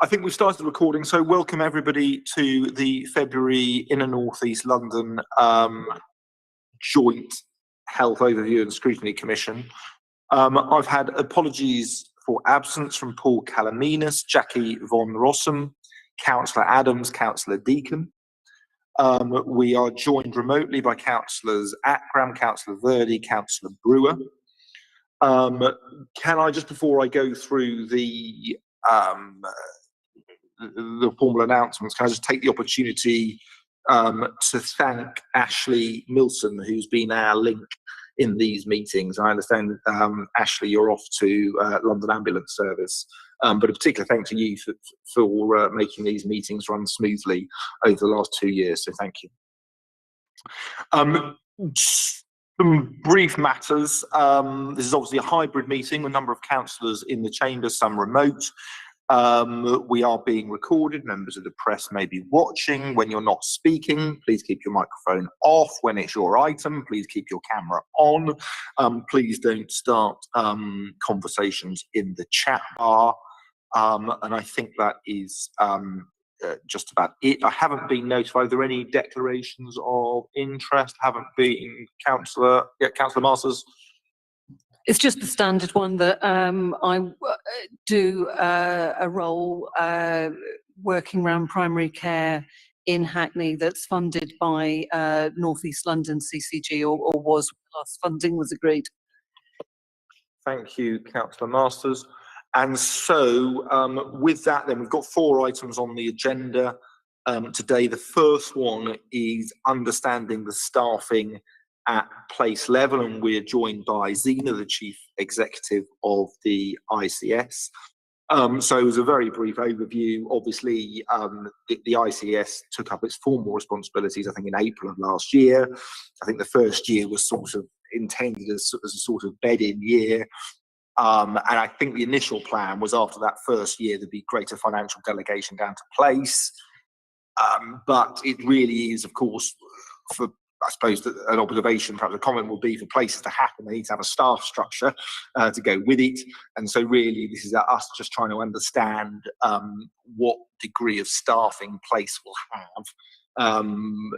I think we've started recording, so welcome everybody to the February Inner North East London Joint Health Overview and Scrutiny Commission. I've had apologies for absence from Paul Calaminas, Jackie von Rossum, Councillor Adams, Councillor Deacon. We are joined remotely by Councillors Akram, Councillor Verdi, Councillor Brewer. Can I, just before I go through the formal announcements, can I just take the opportunity to thank Ashley Milson, who's been our link in these meetings. I understand, Ashley, you're off to London Ambulance Service, but a particular thanks to you for making these meetings run smoothly over the last 2 years, so thank you. Some brief matters. This is obviously a hybrid meeting with a number of councillors in the chamber, some remote. We are being recorded. Members of the press may be watching. When you're not speaking, please keep your microphone off. When it's your item, please keep your camera on. Please don't start conversations in the chat bar. And I think that is just about it. I haven't been notified. Are there any declarations of interest? Haven't been, Councillor Masters? It's just the standard one that I do a role working around primary care in Hackney that's funded by North East London CCG, or was when the last funding was agreed. Thank you, Councillor Masters. And so with that, then we've got 4 items on the agenda today. The first one is understanding the staffing at place level, and we're joined by Zina, the Chief Executive of the ICS. So it was a very brief overview. Obviously, the ICS took up its formal responsibilities, I think, in April of last year. I think the first year was sort of intended as a sort of bed-in year. And I think the initial plan was after that first year, there'd be greater financial delegation down to place. But it really is, of course, for, I suppose, that an observation, perhaps a comment will be, for places to happen, they need to have a staff structure to go with it. And so really, this is us just trying to understand what degree of staffing place will have.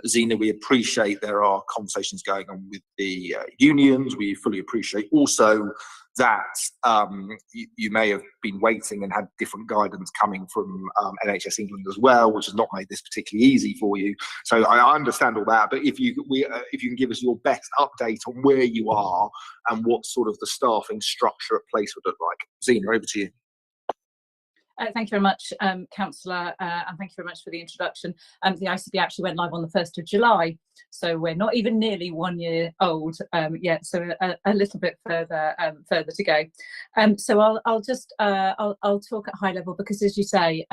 Zina, we appreciate there are conversations going on with the unions. We fully appreciate also that you may have been waiting and had different guidance coming from NHS England as well, which has not made this particularly easy for you. So I understand all that, but if you can give us your best update on where you are and what sort of the staffing structure at place would look like. Zina, over to you. Thank you very much, Councillor, and thank you very much for the introduction. The ICB actually went live on the 1st of July, so we're not even nearly 1 year old yet, so a little bit further to go. So I'll talk at high level, because, as you say,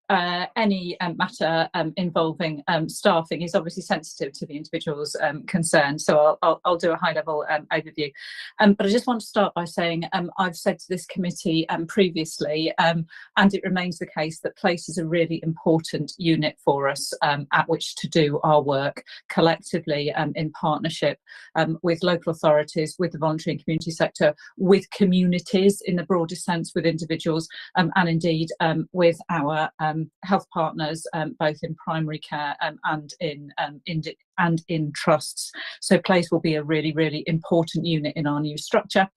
any matter involving staffing is obviously sensitive to the individuals concerned, so I'll do a high-level overview. But I just want to start by saying I've said to this committee previously, and it remains the case, that place is a really important unit for us at which to do our work collectively in partnership with local authorities, with the voluntary and community sector, with communities in the broadest sense, with individuals, and indeed with our health partners, both in primary care and in trusts. So place will be a really, really important unit in our new structure.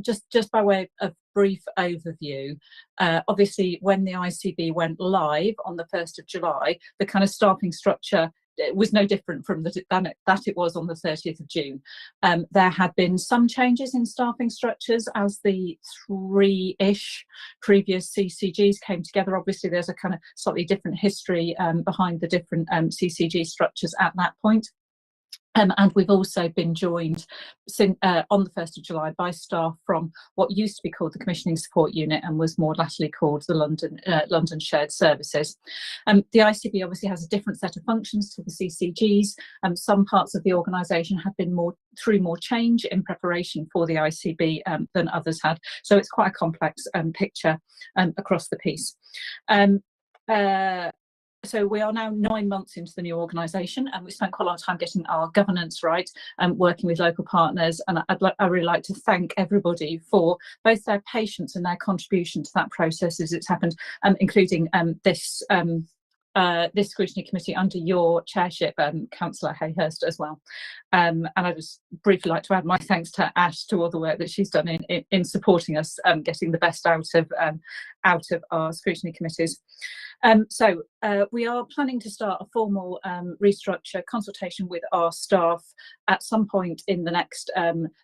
Just by way of brief overview, obviously when the ICB went live on the 1st of July, the kind of staffing structure was no different from that it was on the 30th of June. There had been some changes in staffing structures as the 3-ish previous CCGs came together. Obviously, there's a kind of slightly different history behind the different CCG structures at that point. And we've also been joined on the 1st of July by staff from what used to be called the Commissioning Support Unit and was more latterly called the London Shared Services. The ICB obviously has a different set of functions to the CCGs. Some parts of the organisation have been through more change in preparation for the ICB than others had. So it's quite a complex picture across the piece. So we are now 9 months into the new organisation, and we spent quite a lot of time getting our governance right and working with local partners. And I really like to thank everybody for both their patience and their contribution to that process as it's happened, including this scrutiny committee under your chairship, Councillor Hayhurst, as well. And I just briefly like to add my thanks to Ash to all the work that she's done in supporting us getting the best out of our scrutiny committees. So we are planning to start a formal restructure consultation with our staff at some point in the next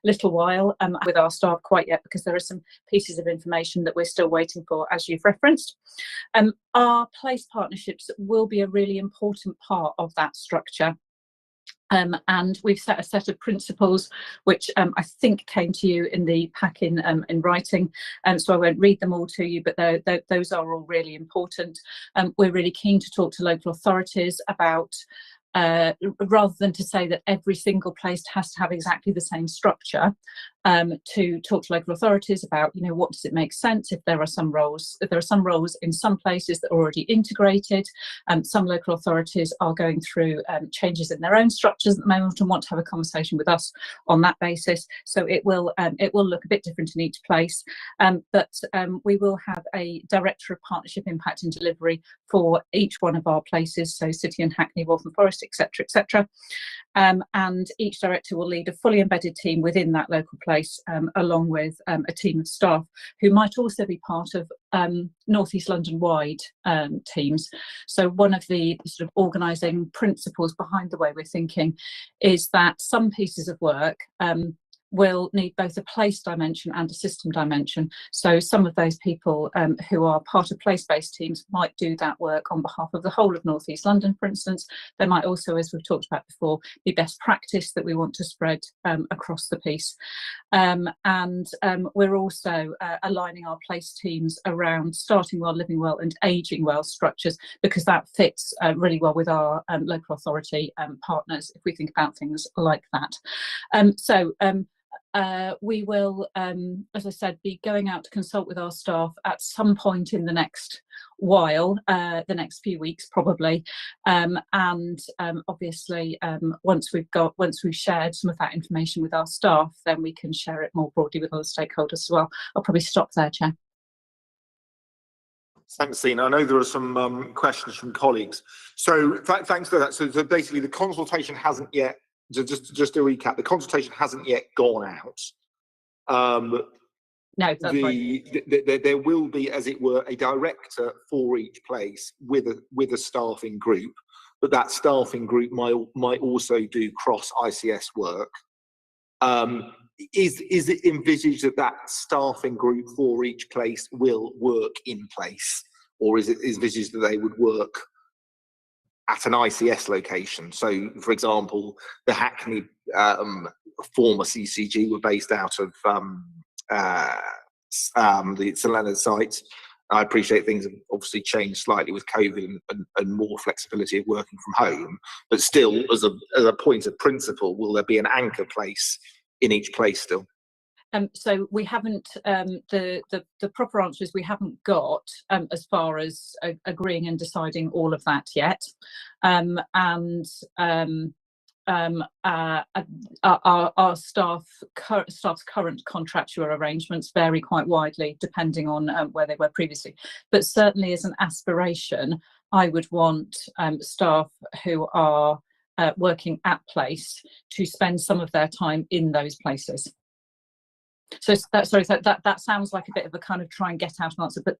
little while, with our staff quite yet, because there are some pieces of information that we're still waiting for, as you've referenced. Our place partnerships will be a really important part of that structure. And we've set a set of principles which I think came to you in the pack in writing, so I won't read them all to you, but those are all really important. We're really keen to talk to local authorities about, rather than to say that every single place has to have exactly the same structure, to talk to local authorities about, you know, what does it make sense if there are some roles in some places that are already integrated. Some local authorities are going through changes in their own structures at the moment and want to have a conversation with us on that basis. So it will look a bit different in each place, but we will have a director of partnership impact and delivery for each one of our places, so City and Hackney, Waltham Forest, etc., etc. And each director will lead a fully embedded team within that local place, along with a team of staff who might also be part of North East London wide teams. So one of the sort of organising principles behind the way we're thinking is that some pieces of work will need both a place dimension and a system dimension. So some of those people who are part of place-based teams might do that work on behalf of the whole of North East London, for instance. There might also, as we've talked about before, be best practice that we want to spread across the piece. And we're also aligning our place teams around starting well, living well and ageing well structures, because that fits really well with our local authority partners if we think about things like that. We will, as I said, be going out to consult with our staff at some point in the next while, the next few weeks probably, and obviously once we've shared some of that information with our staff, then we can share it more broadly with other stakeholders as well. I'll probably stop there, Chair. Thanks, Zina. I know there are some questions from colleagues. So thanks for that. So basically the consultation hasn't yet, just to recap, the consultation hasn't yet gone out. No, that's right. There will be, as it were, a director for each place with a staffing group, but that staffing group might also do cross ICS work. Is it envisaged that staffing group for each place will work in place, or is it envisaged that they would work at an ICS location? So, for example, the Hackney former CCG were based out of the St Leonard's site. I appreciate things have obviously changed slightly with COVID and more flexibility of working from home, but still, as a point of principle, will there be an anchor place in each place still? So we haven't, the proper answer is we haven't got as far as agreeing and deciding all of that yet. Our staff's current contractual arrangements vary quite widely depending on where they were previously. But certainly as an aspiration, I would want staff who are working at place to spend some of their time in those places. So that sounds like a bit of a kind of try and get out an answer, but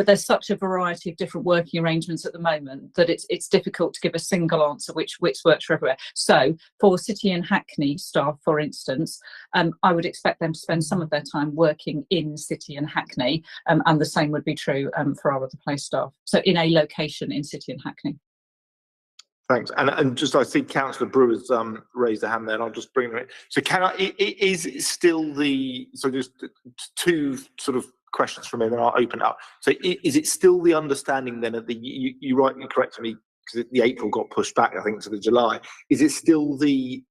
there's such a variety of different working arrangements at the moment that it's difficult to give a single answer which works for everywhere. So for City and Hackney staff, for instance, I would expect them to spend some of their time working in City and Hackney, and the same would be true for our other place staff. So in a location in City and Hackney. Thanks. And just, I see Councillor Brewer's raised a hand there, and I'll just bring her in. So is it still so just two sort of questions from me, then I'll open it up. So is it still the understanding then that you rightly corrected me, because the April got pushed back, I think, to the July. Is it still the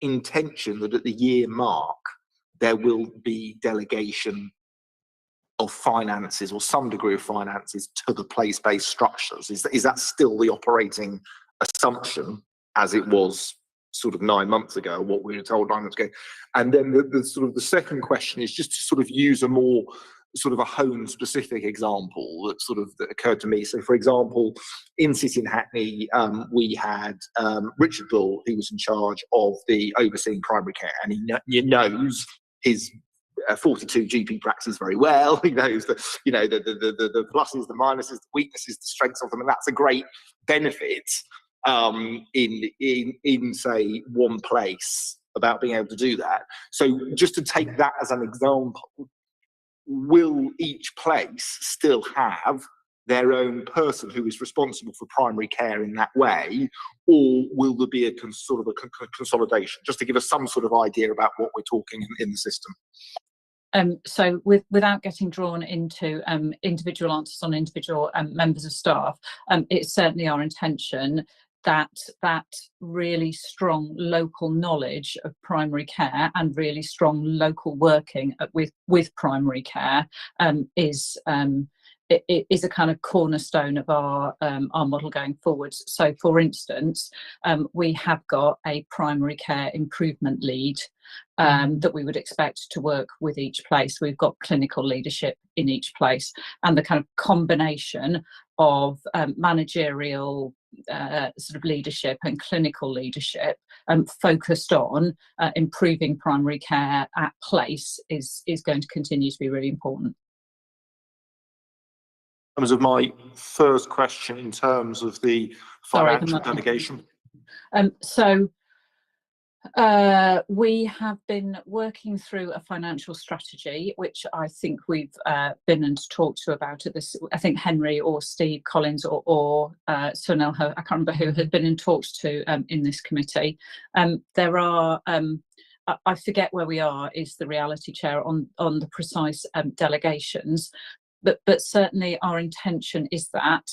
intention that at the year mark, there will be delegation of finances or some degree of finances to the place-based structures? Is that still the operating assumption as it was sort of 9 months ago, what we were told 9 months ago? And then the sort of the second question is just to sort of use a more sort of a home specific example that occurred to me. So for example, in City in Hackney, we had Richard Bull, who was in charge of the overseeing primary care, and he knows his 42 GP practices very well. He knows the pluses, the minuses, the weaknesses, the strengths of them, and that's a great benefit in say one place about being able to do that. So just to take that as an example, will each place still have their own person who is responsible for primary care in that way, or will there be a consolidation? Just to give us some sort of idea about what we're talking in the system. So without getting drawn into individual answers on individual members of staff, it's certainly our intention that really strong local knowledge of primary care and really strong local working with primary care is a kind of cornerstone of our model going forwards. So, for instance, we have got a primary care improvement lead that we would expect to work with each place. We've got clinical leadership in each place, and the kind of combination of managerial sort of leadership and clinical leadership focused on improving primary care at place is going to continue to be really important. In terms of my first question, in terms of the financial delegation. We have been working through a financial strategy, which I think we've been and talked to about at this. I think Henry or Steve Collins or Sunil, I can't remember who had been in talks to in this committee. There are, I forget where we are, is the reality, Chair, on the precise delegations. But certainly our intention is that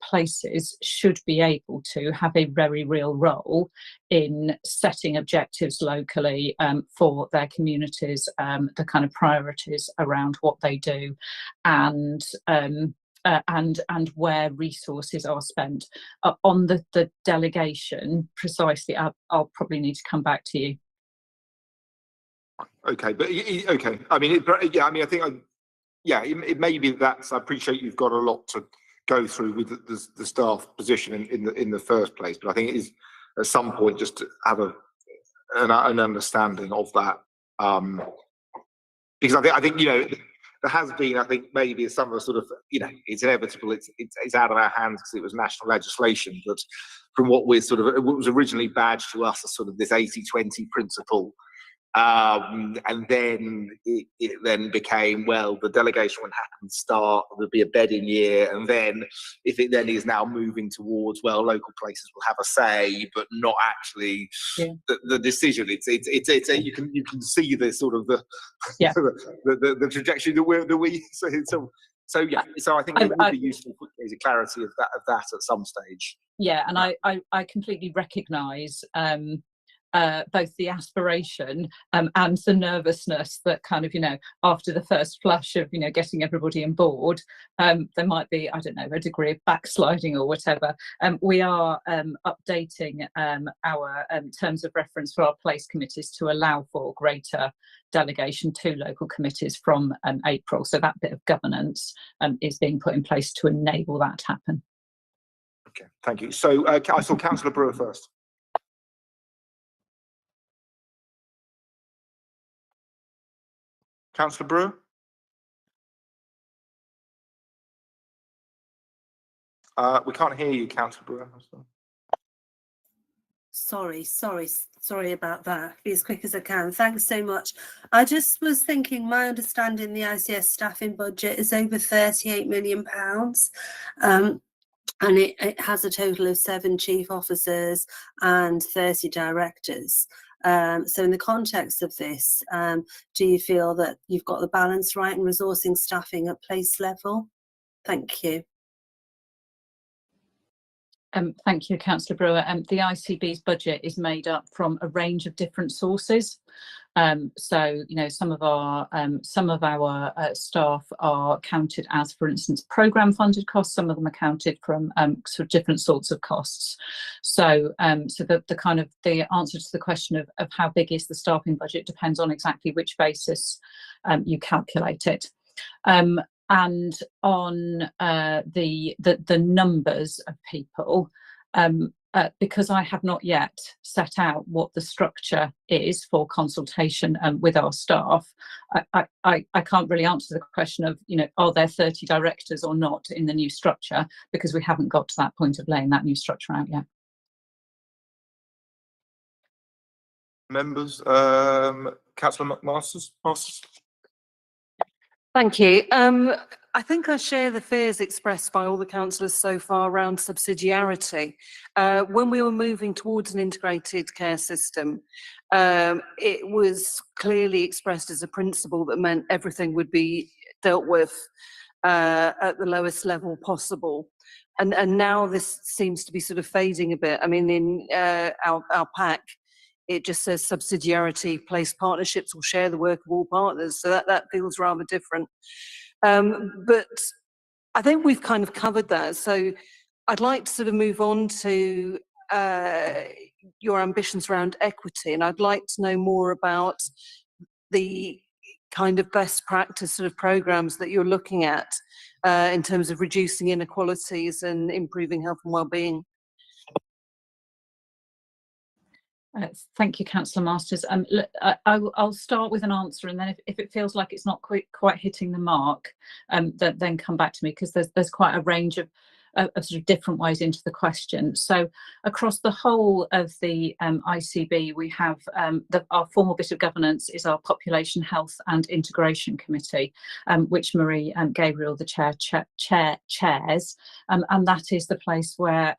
places should be able to have a very real role in setting objectives locally for their communities, the kind of priorities around what they do, and where resources are spent. On the delegation, precisely, I'll probably need to come back to you. Okay, but okay. I mean, I think. Yeah, it may be that. I appreciate you've got a lot to go through with the staff position in the first place, but I think it is at some point just to have an understanding of that, because I think there has been, I think maybe some of the sort of it's inevitable, it's out of our hands because it was national legislation, but from what we're sort of, it was originally badged to us as sort of this 80-20 principle. And then it then became, well, the delegation would happen to start, there'd be a bedding year, and then if it then is now moving towards, well, local places will have a say, but not actually the decision. It's you can see the sort of the trajectory that we so yeah. So I think it would be useful for a clarity of that at some stage. Yeah, and I completely recognise both the aspiration and the nervousness that kind of, after the first flush of, getting everybody on board, there might be, I don't know, a degree of backsliding or whatever. We are updating our terms of reference for our place committees to allow for greater delegation to local committees from April. So that bit of governance is being put in place to enable that to happen. Okay, thank you. So I saw Councillor Brewer first. Councillor Brewer? We can't hear you, Councillor Brewer. Sorry about that. Be as quick as I can. Thanks so much. I just was thinking, my understanding, the ICS staffing budget is over £38 million, and it has a total of 7 chief officers and 30 directors. So in the context of this, do you feel that you've got the balance right in resourcing staffing at place level? Thank you. Thank you, Councillor Brewer. The ICB's budget is made up from a range of different sources. So, you know, some of our staff are counted as, for instance, programme funded costs. Some of them are counted from sort of different sorts of costs. So, so the kind of the answer to the question of how big is the staffing budget depends on exactly which basis you calculate it. And on the numbers of people, because I have not yet set out what the structure is for consultation with our staff, I can't really answer the question of, you know, are there 30 directors or not in the new structure, because we haven't got to that point of laying that new structure out yet. Members, Cllr Masters? Thank you. I think I share the fears expressed by all the councillors so far around subsidiarity. When we were moving towards an integrated care system, it was clearly expressed as a principle that meant everything would be dealt with at the lowest level possible. And now this seems to be sort of fading a bit. I mean, in our pack, it just says subsidiarity, place partnerships will share the work of all partners. So that feels rather different. But I think we've kind of covered that. So I'd like to sort of move on to your ambitions around equity. And I'd like to know more about the kind of best practice sort of programs that you're looking at in terms of reducing inequalities and improving health and wellbeing. Thank you, Cllr Masters. I'll start with an answer, and then if it feels like it's not quite hitting the mark, then come back to me, because there's quite a range of sort of different ways into the question. So across the whole of the ICB, we have our formal bit of governance is our Population Health and Integration Committee, which Marie Gabriel, the chair, chairs, and that is the place where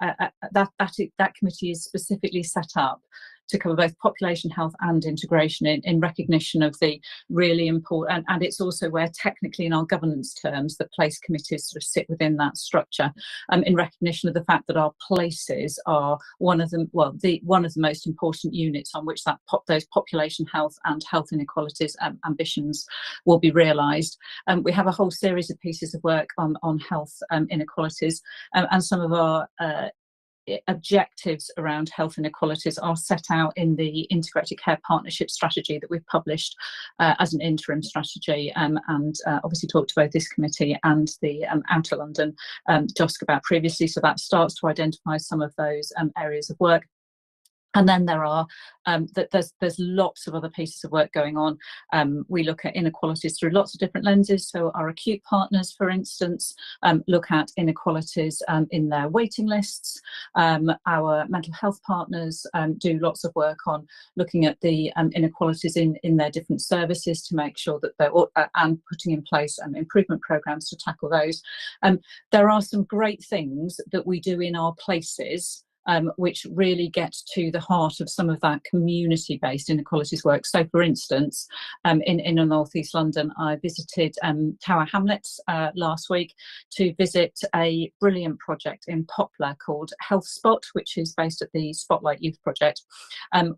that committee is specifically set up to cover both population health and integration in recognition of the really important, and it's also where technically in our governance terms the place committees sort of sit within that structure, in recognition of the fact that our places are one of the most important units on which those population health and health inequalities ambitions will be realised. We have a whole series of pieces of work on health inequalities, and some of our objectives around health inequalities are set out in the Integrated Care Partnership strategy that we've published as an interim strategy, and obviously talked to both this committee and the Outer London Jhosc about previously. So that starts to identify some of those areas of work. And then there are there's lots of other pieces of work going on. We look at inequalities through lots of different lenses. So our acute partners, for instance, look at inequalities in their waiting lists. Our mental health partners do lots of work on looking at the inequalities in their different services to make sure that they're and putting in place improvement programs to tackle those. There are some great things that we do in our places, which really get to the heart of some of that community-based inequalities work. So, for instance, in North East London, I visited Tower Hamlets last week to visit a brilliant project in Poplar called Health Spot, which is based at the Spotlight Youth Project,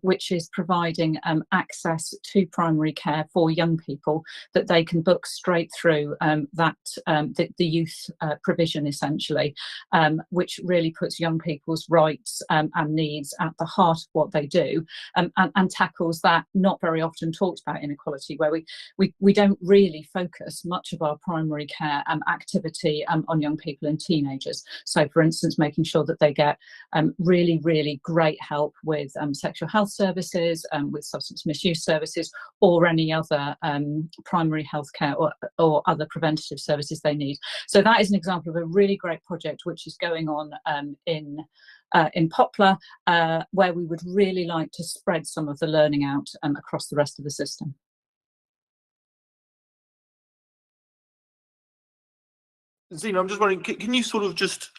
which is providing access to primary care for young people that they can book straight through the youth provision, essentially, which really puts young people's rights and needs at the heart of what they do, and tackles that not very often talked about inequality, where we don't really focus much of our primary care activity on young people and teenagers. So, for instance, making sure that they get really, really great help with sexual health services, with substance misuse services, or any other primary healthcare or other preventative services they need. So that is an example of a really great project which is going on in Poplar, where we would really like to spread some of the learning out across the rest of the system. Zina, I'm just wondering, can you sort of just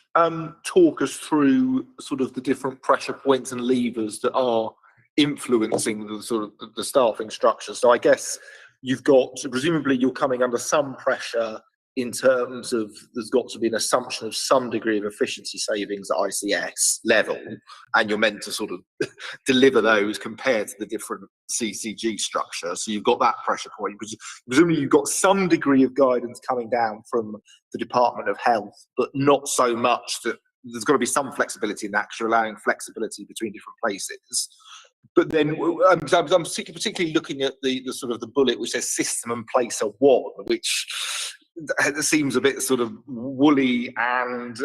talk us through sort of the different pressure points and levers that are influencing the sort of the staffing structure? So I guess you've got, presumably you're coming under some pressure in terms of there's got to be an assumption of some degree of efficiency savings at ICS level, and you're meant to sort of deliver those compared to the different CCG structure. So you've got that pressure point. Presumably you've got some degree of guidance coming down from the Department of Health, but not so much that there's got to be some flexibility in that, because you're allowing flexibility between different places. But then I'm particularly looking at the sort of the bullet which says system and place are one, which seems a bit sort of woolly, and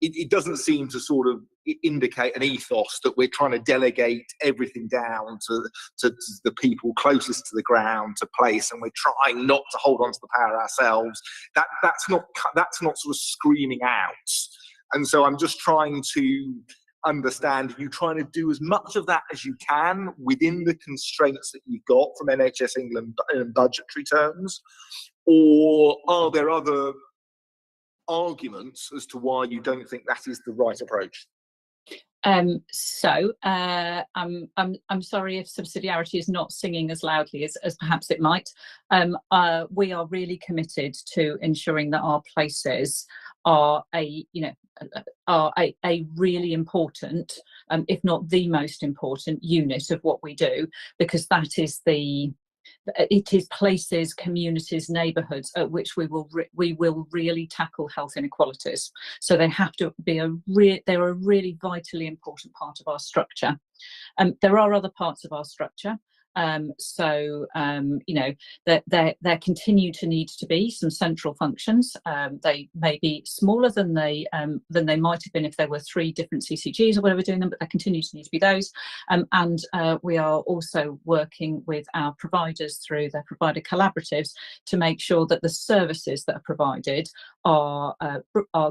it doesn't seem to sort of indicate an ethos that we're trying to delegate everything down to the people closest to the ground to place, and we're trying not to hold on to the power ourselves. That's not sort of screaming out. And so I'm just trying to understand, are you trying to do as much of that as you can within the constraints that you've got from NHS England in budgetary terms? Or are there other arguments as to why you don't think that is the right approach? I'm sorry if subsidiarity is not singing as loudly as perhaps it might. We are really committed to ensuring that our places are a really important, if not the most important unit of what we do, because it is places, communities, neighbourhoods at which we will really tackle health inequalities. So they have to be they're a really vitally important part of our structure. There are other parts of our structure. There continue to need to be some central functions. They may be smaller than they might have been if there were 3 different CCGs or whatever doing them, but there continue to need to be those. We are also working with our providers through their provider collaboratives to make sure that the services that are provided are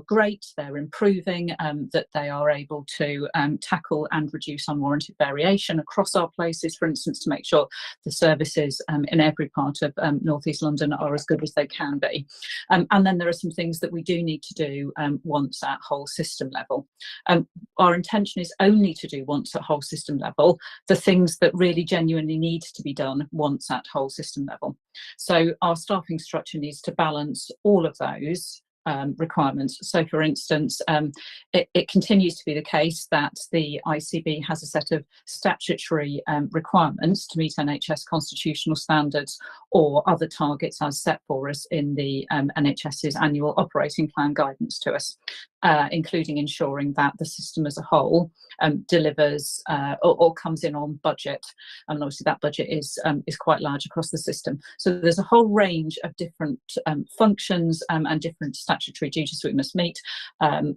great, they're improving, that they are able to tackle and reduce unwarranted variation across our places, for instance, to make sure the services in every part of North East London are as good as they can be. And then there are some things that we do need to do once at whole system level. Our intention is only to do once at whole system level the things that really genuinely need to be done once at whole system level. So our staffing structure needs to balance all of those requirements. So for instance, it continues to be the case that the ICB has a set of statutory requirements to meet NHS constitutional standards or other targets as set for us in the NHS's annual operating plan guidance to us, including ensuring that the system as a whole delivers or comes in on budget. And obviously that budget is quite large across the system. So there's a whole range of different functions and different statutory duties we must meet.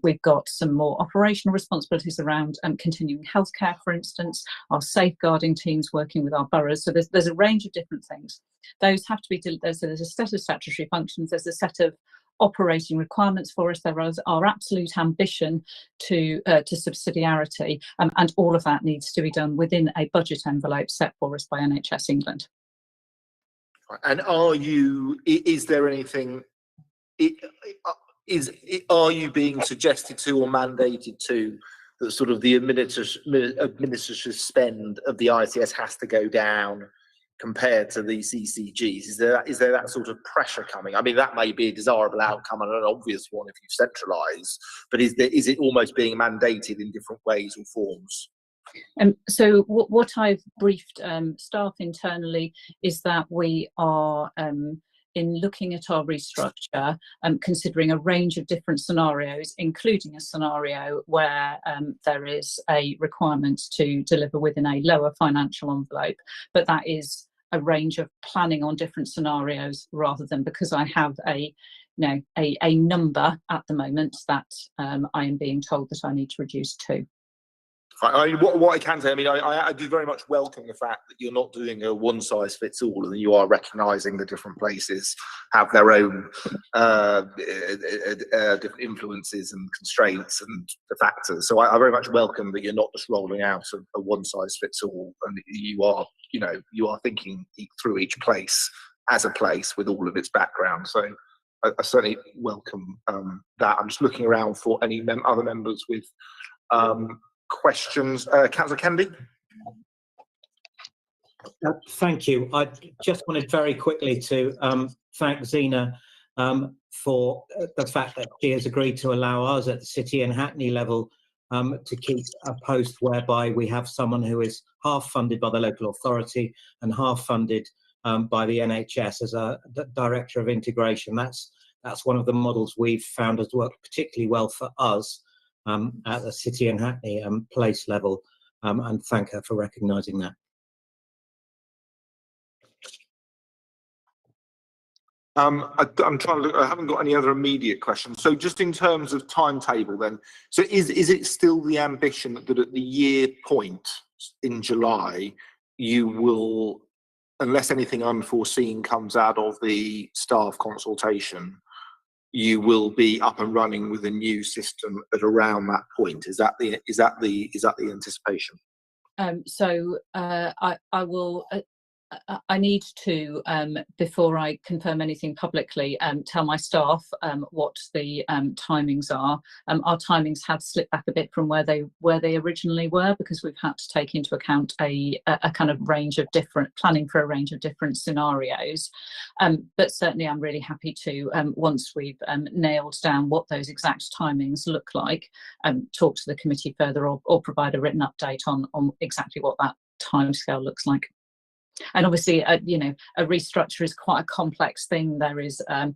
We've got some more operational responsibilities around continuing healthcare, for instance, our safeguarding teams working with our boroughs. So there's a range of different things. Those have to be, there's a set of statutory functions, there's a set of operating requirements for us. There is our absolute ambition to subsidiarity, and all of that needs to be done within a budget envelope set for us by NHS England. And is there anything, are you being suggested to or mandated to that sort of the administrative spend of the ICS has to go down compared to the CCGs? Is there that sort of pressure coming? I mean, that may be a desirable outcome and an obvious one if you centralise, but is it almost being mandated in different ways or forms? So what I've briefed staff internally is that we are in looking at our restructure and considering a range of different scenarios, including a scenario where there is a requirement to deliver within a lower financial envelope, but that is a range of planning on different scenarios rather than because I have a number at the moment that I am being told that I need to reduce to. I mean, what I can say, I mean, I do very much welcome the fact that you're not doing a one-size-fits-all, and you are recognising the different places have their own different influences and constraints and the factors. So I very much welcome that you're not just rolling out a one-size-fits-all, and you are thinking through each place as a place with all of its background. So I certainly welcome that. I'm just looking around for any other members with questions. Councillor Kennedy. Thank you. I just wanted very quickly to thank Zina for the fact that she has agreed to allow us at the City and Hackney level to keep a post whereby we have someone who is half funded by the local authority and half funded by the NHS as a director of integration. That's one of the models we've found has worked particularly well for us at the City and Hackney place level, and thank her for recognising that. I'm trying to look, I haven't got any other immediate questions. So just in terms of timetable then, so is it still the ambition that at the year point in July, you will, unless anything unforeseen comes out of the staff consultation, you will be up and running with a new system at around that point? Is that the anticipation? I will. I need to, before I confirm anything publicly, tell my staff what the timings are. Our timings have slipped back a bit from where they originally were, because we've had to take into account a kind of range of different planning for a range of different scenarios. But certainly, I'm really happy to, once we've nailed down what those exact timings look like, talk to the committee further, or provide a written update on exactly what that timescale looks like. And obviously, you know, a restructure is quite a complex thing. There's a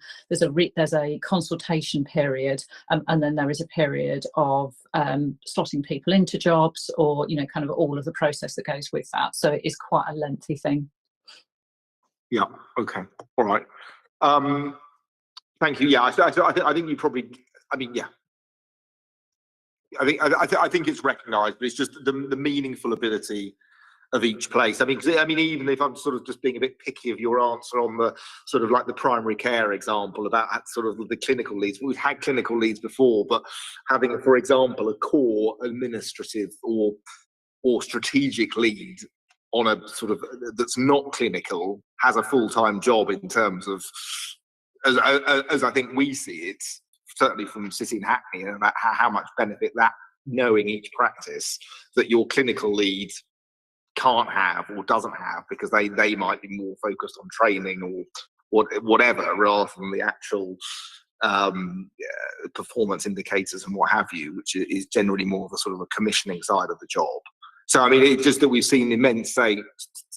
consultation period, and then there is a period of slotting people into jobs, or, you know, kind of all of the process that goes with that. So it is quite a lengthy thing. Yeah. Okay. All right. Thank you. Yeah. I think you probably. I mean, yeah. I think it's recognised, but it's just the meaningful ability of each place. I mean, even if I'm sort of just being a bit picky of your answer on the sort of like the primary care example about sort of the clinical leads, we've had clinical leads before, but having, for example, a core administrative or strategic lead on a sort of that's not clinical, has a full-time job in terms of, as I think we see it, certainly from City and Hackney, and about how much benefit that, knowing each practice, that your clinical lead can't have or doesn't have, because they might be more focused on training or whatever, rather than the actual performance indicators and what have you, which is generally more of a sort of a commissioning side of the job. So I mean, it's just that we've seen immense, say,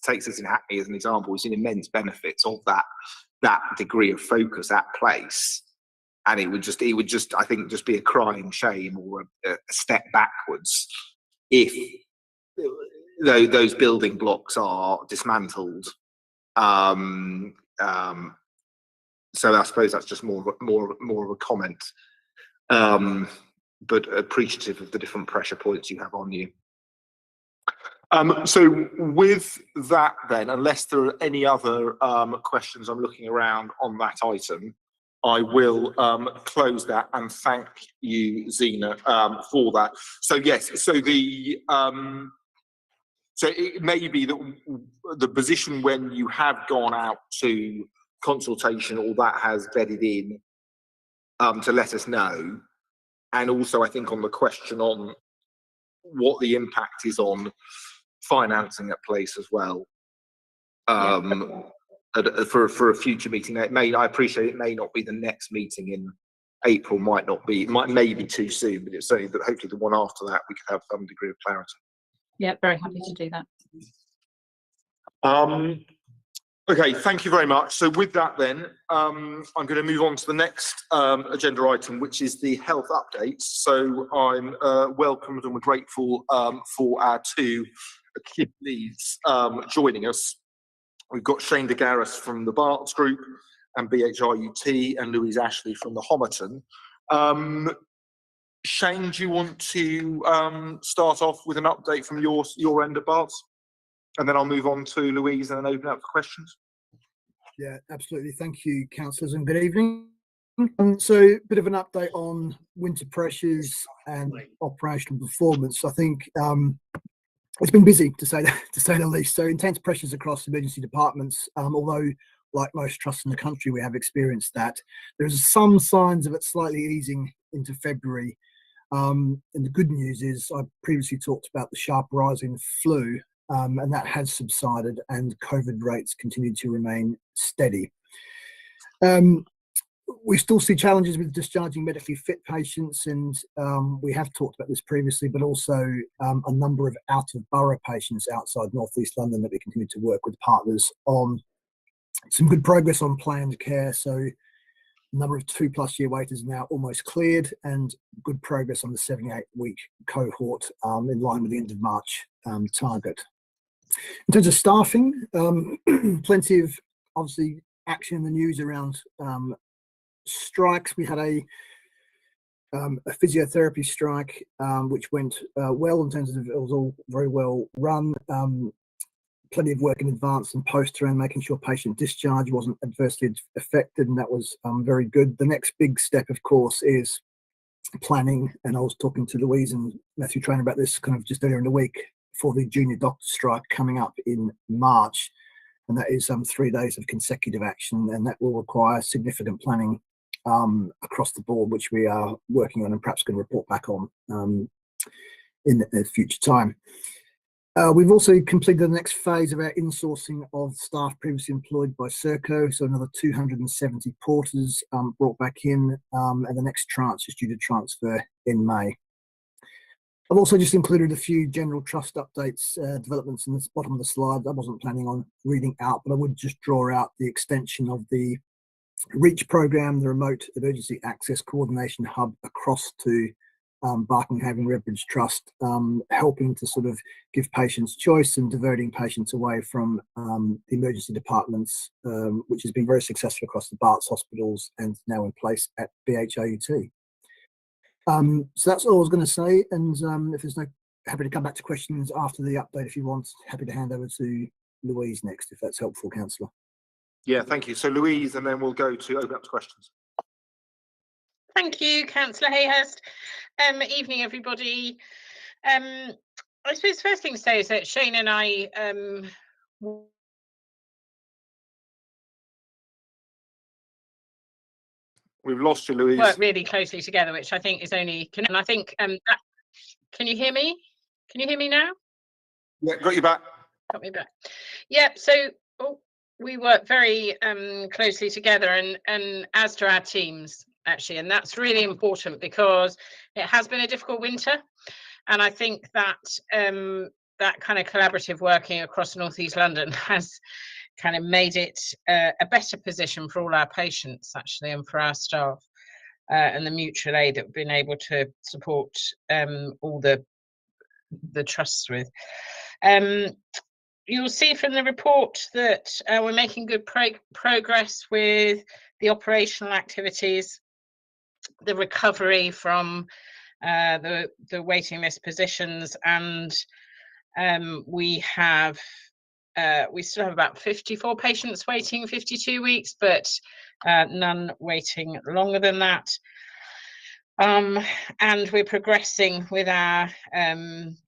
take City and Hackney as an example, we've seen immense benefits of that degree of focus at place. And it would just, I think, just be a crying shame or a step backwards if those building blocks are dismantled. So I suppose that's just more of a comment, but appreciative of the different pressure points you have on you. So with that then, unless there are any other questions, I'm looking around on that item, I will close that and thank you, Zina, for that. So yes, so so it may be that the position when you have gone out to consultation, all that has bedded in, to let us know. And also, I think on the question on what the impact is on financing at place as well, for a future meeting. I appreciate it may not be the next meeting in April, may be too soon, but it's certainly that hopefully the one after that we could have some degree of clarity. Yeah, very happy to do that. Okay, thank you very much. So with that then, I'm going to move on to the next agenda item, which is the health updates. So I'm welcomed and we're grateful for our two key leads joining us. We've got Shane Degaris from the Barts Group and BHRUT, and Louise Ashley from the Homerton. Shane, do you want to start off with an update from your end of Barts? And then I'll move on to Louise and then open up for questions. Yeah, absolutely. Thank you, councillors, and good evening. So a bit of an update on winter pressures and operational performance. I think it's been busy, to say the least. So intense pressures across emergency departments, although like most trusts in the country, we have experienced that. There's some signs of it slightly easing into February. And the good news is I previously talked about the sharp rise in flu, and that has subsided and COVID rates continue to remain steady. we still see challenges with discharging medically fit patients, and we have talked about this previously, but also a number of out-of-borough patients outside North East London that we continue to work with partners on. Some good progress on planned care, so the number of 2+ year waiters now almost cleared, and good progress on the 78-week cohort in line with the end of March target. In terms of staffing, plenty of obviously action in the news around strikes. We had a physiotherapy strike which went well in terms of it was all very well run. Plenty of work in advance and post around making sure patient discharge wasn't adversely affected, and that was very good. The next big step, of course, is planning, and I was talking to Louise and Matthew Train about this kind of just earlier in the week for the junior doctor strike coming up in March, and that is 3 days of consecutive action, and that will require significant planning across the board, which we are working on and perhaps going to report back on in a future time. We've also completed the next phase of our insourcing of staff previously employed by Serco, so another 270 porters brought back in, and the next tranche is due to transfer in May. I've also just included a few general trust updates, developments in the bottom of the slide. I wasn't planning on reading out, but I would just draw out the extension of the REACH program, the Remote Emergency Access Coordination Hub, across to Barking Redbridge Trust, helping to sort of give patients choice and diverting patients away from the emergency departments, which has been very successful across the Barts hospitals and now in place at BHRUT. So that's all I was going to say, and if there's no, happy to come back to questions after the update if you want. Happy to hand over to Louise next, if that's helpful, Councillor. Yeah, thank you. So Louise, and then we'll go to open up to questions. Thank you, Councillor Hayhurst. Evening, everybody. I suppose the first thing to say is that Shane and I We've lost you, Louise. work really closely together, which I think is only, and I think that, can you hear me? Can you hear me now? Yeah, got you back. Got me back. Yeah, so we work very closely together, and as do our teams, actually, and that's really important because it has been a difficult winter, and I think that that kind of collaborative working across North East London has kind of made it a better position for all our patients, actually, and for our staff, and the mutual aid that we've been able to support all the trusts with. You'll see from the report that we're making good progress with the operational activities, the recovery from the waiting list positions, and we still have about 54 patients waiting 52 weeks, but none waiting longer than that. And we're progressing with our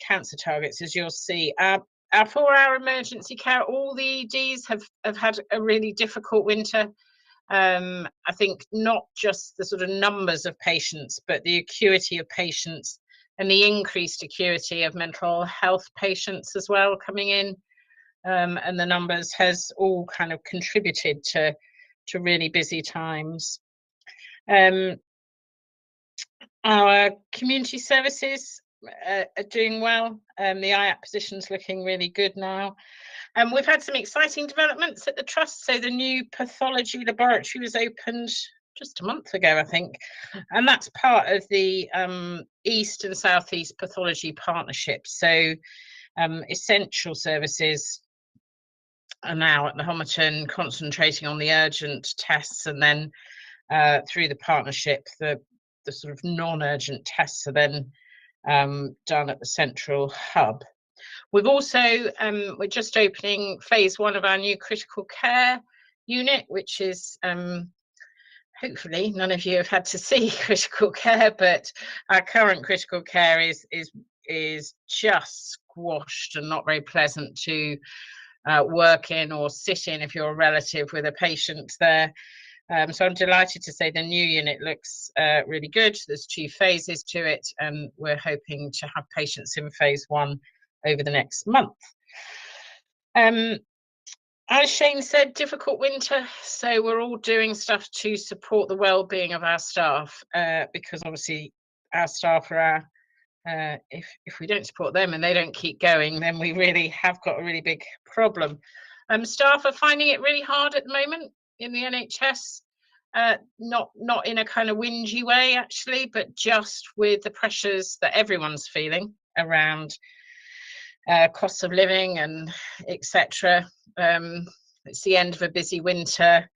cancer targets, as you'll see. Our 4-hour emergency care, all the EDs have had a really difficult winter. I think not just the sort of numbers of patients, but the acuity of patients and the increased acuity of mental health patients as well coming in. And the numbers has all kind of contributed to really busy times. Our community services are doing well. The IAPT position's looking really good now. We've had some exciting developments at the trust. So the new pathology laboratory was opened just a month ago, I think, and that's part of the East and South East Pathology Partnership. So essential services are now at the Homerton concentrating on the urgent tests, and then through the partnership, the sort of non-urgent tests are then done at the central hub. We've also, we're just opening phase 1 of our new critical care unit, which is, hopefully none of you have had to see critical care, but our current critical care is just squashed and not very pleasant to work in or sit in if you're a relative with a patient there. So I'm delighted to say the new unit looks really good. There's 2 phases to it, and we're hoping to have patients in phase 1 over the next month. as Shane said, difficult winter, so we're all doing stuff to support the well-being of our staff, because obviously our staff are our, if we don't support them and they don't keep going, then we really have got a really big problem. Staff are finding it really hard at the moment in the NHS, not in a kind of whingy way actually, but just with the pressures that everyone's feeling around costs of living and etc. It's the end of a busy winter.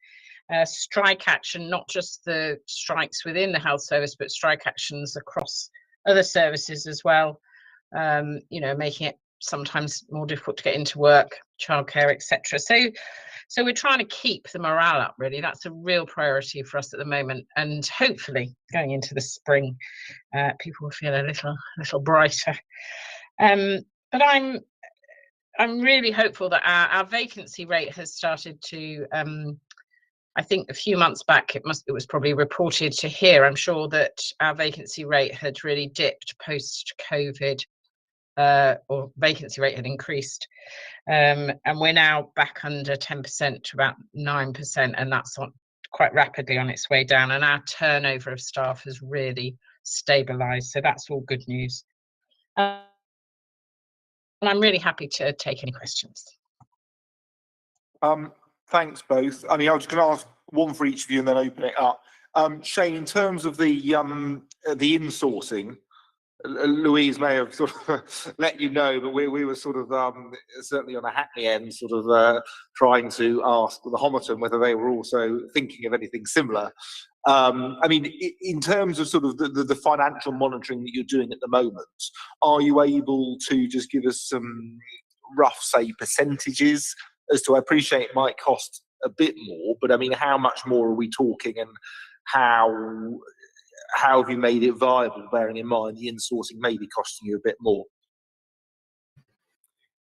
Strike action, not just the strikes within the health service, but strike actions across other services as well, you know, making it sometimes more difficult to get into work, childcare, etc. So we're trying to keep the morale up, really. That's a real priority for us at the moment, and hopefully going into the spring, people will feel a little brighter. But I'm really hopeful that our vacancy rate has started to, I think a few months back, it was probably reported to here, I'm sure, that our vacancy rate had really dipped post-COVID, or vacancy rate had increased. And we're now back under 10% to about 9%, and that's quite rapidly on its way down. And our turnover of staff has really stabilised, so that's all good news. And I'm really happy to take any questions. Thanks both. I mean, I was going to ask one for each of you and then open it up. Shane, in terms of the insourcing, Louise may have sort of let you know, but we were sort of certainly on a Hackney end, sort of trying to ask the Homerton whether they were also thinking of anything similar. I mean, in terms of sort of the financial monitoring that you're doing at the moment, are you able to just give us some rough, say, percentages as to, I appreciate it might cost a bit more, but I mean, how much more are we talking, and how have you made it viable, bearing in mind the insourcing may be costing you a bit more?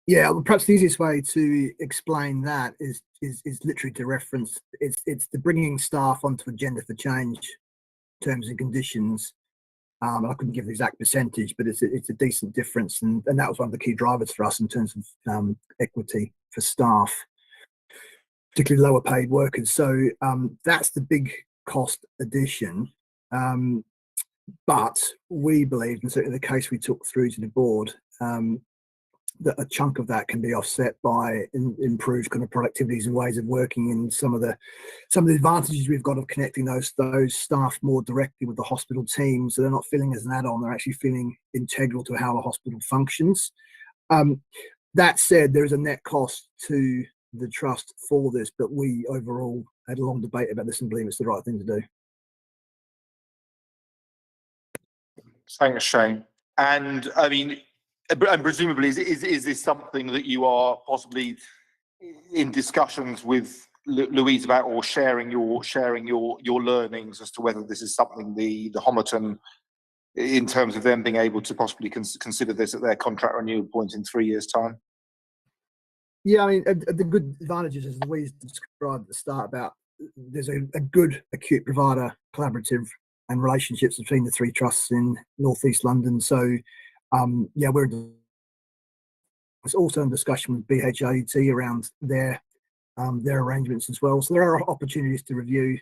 Yeah, well, perhaps the easiest way to explain that is literally to reference it's the bringing staff onto agenda for change terms and conditions. I couldn't give the exact percentage, but it's a decent difference, and that was one of the key drivers for us in terms of equity for staff, particularly lower paid workers. So that's the big cost addition. But we believe, and certainly the case we took through to the board, that a chunk of that can be offset by improved kind of productivities and ways of working, and some of the advantages we've got of connecting those staff more directly with the hospital team, so they're not feeling as an add-on, they're actually feeling integral to how the hospital functions. That said, there is a net cost to the trust for this, but we overall had a long debate about this and believe it's the right thing to do. Thanks, Shane. And I mean, and presumably, is this something that you are possibly in discussions with Louise about, or sharing your learnings as to whether this is something the Homerton, in terms of them being able to possibly consider this at their contract renewal point in 3 years' time? Yeah, I mean, the good advantages, as Louise described at the start, about there's a good acute provider collaborative and relationships between the three trusts in North East London. So, yeah, it's also in discussion with BHRUT around their arrangements as well. So there are opportunities to review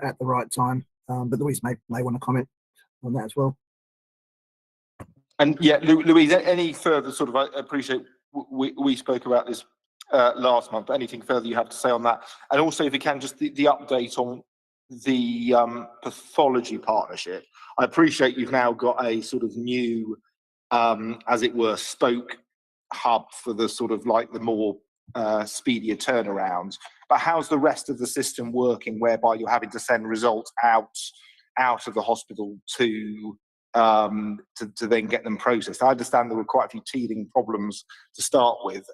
at the right time. But Louise may want to comment on that as well. And yeah, Louise, any further sort of, I appreciate we spoke about this last month, but anything further you have to say on that? And also, if you can, just the update on the Pathology Partnership. I appreciate you've now got a sort of new, as it were, spoke hub for the sort of like the more speedier turnarounds. But how's the rest of the system working, whereby you're having to send results out of the hospital to then get them processed? I understand there were quite a few teething problems to start with.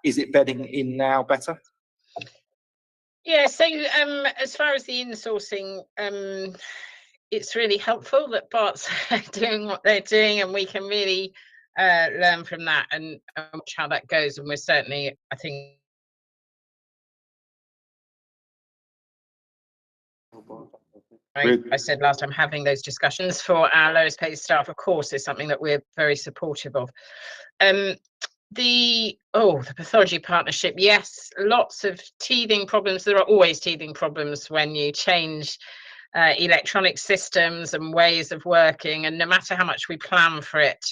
Is it bedding in now better? Yeah, so as far as the insourcing, it's really helpful that Barts are doing what they're doing, and we can really learn from that and watch how that goes. And we're certainly, I think, I said last time, having those discussions for our lowest paid staff, of course, is something that we're very supportive of. The Oh, the Pathology Partnership. Yes, lots of teething problems. There are always teething problems when you change electronic systems and ways of working. And no matter how much we plan for it,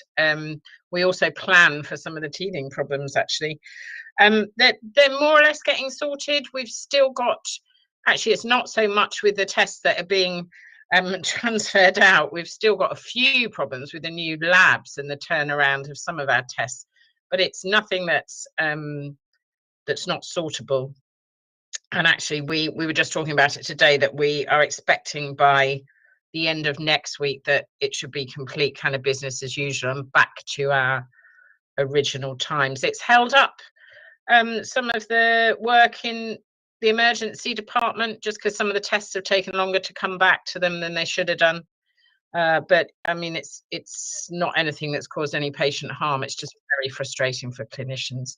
we also plan for some of the teething problems, actually. They're more or less getting sorted. We've still got, actually, it's not so much with the tests that are being transferred out. We've still got a few problems with the new labs and the turnaround of some of our tests, but it's nothing that's not sortable. And actually, we were just talking about it today, that we are expecting by the end of next week that it should be complete kind of business as usual and back to our original times. It's held up some of the work in the emergency department just because some of the tests have taken longer to come back to them than they should have done. But I mean, it's not anything that's caused any patient harm. It's just very frustrating for clinicians.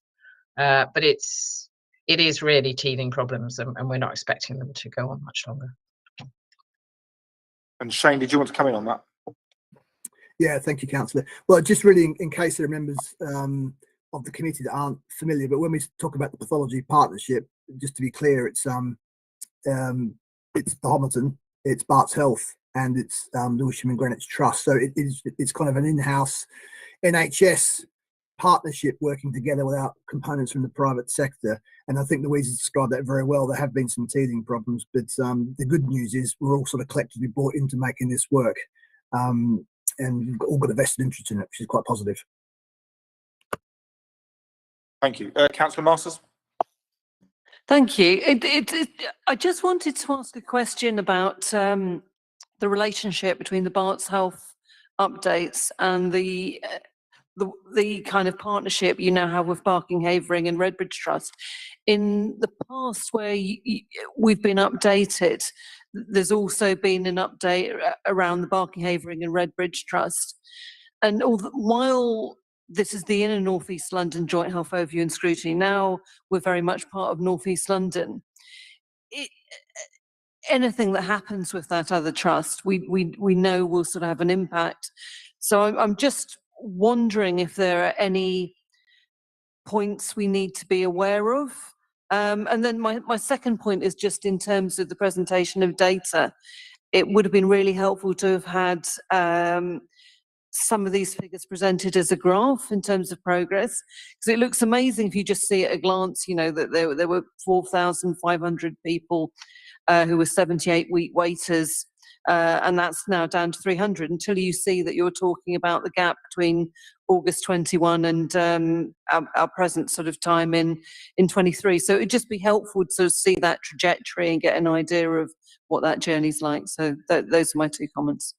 But it is really teething problems, and we're not expecting them to go on much longer. And Shane, did you want to come in on that? Yeah, thank you, Councillor. Well, just really in case there are members of the committee that aren't familiar, but when we talk about the Pathology Partnership, just to be clear, it's the Homerton, it's Barts Health, and it's the Lewisham and Greenwich Trust. So it's kind of an in-house NHS partnership working together without components from the private sector. And I think Louise has described that very well. There have been some teething problems, but the good news is we're all sort of collectively brought into making this work. And we've all got a vested interest in it, which is quite positive. Thank you. Councillor Masters? Thank you. I just wanted to ask a question about the relationship between the Barts Health updates and the kind of partnership you now have with Barking, Havering and Redbridge Trust. In the past where we've been updated, there's also been an update around the Barking, Havering and Redbridge Trust. And while this is the inner North East London Joint Health Overview and Scrutiny, now we're very much part of North East London. Anything that happens with that other trust, we know will sort of have an impact. So I'm just wondering if there are any points we need to be aware of. And then my second point is just in terms of the presentation of data. It would have been really helpful to have had some of these figures presented as a graph in terms of progress, because it looks amazing if you just see at a glance, you know, that there were 4,500 people who were 78-week waiters, and that's now down to 300, until you see that you're talking about the gap between August 21 and our present sort of time in 23. So it'd just be helpful to see that trajectory and get an idea of what that journey's like. So those are my two comments.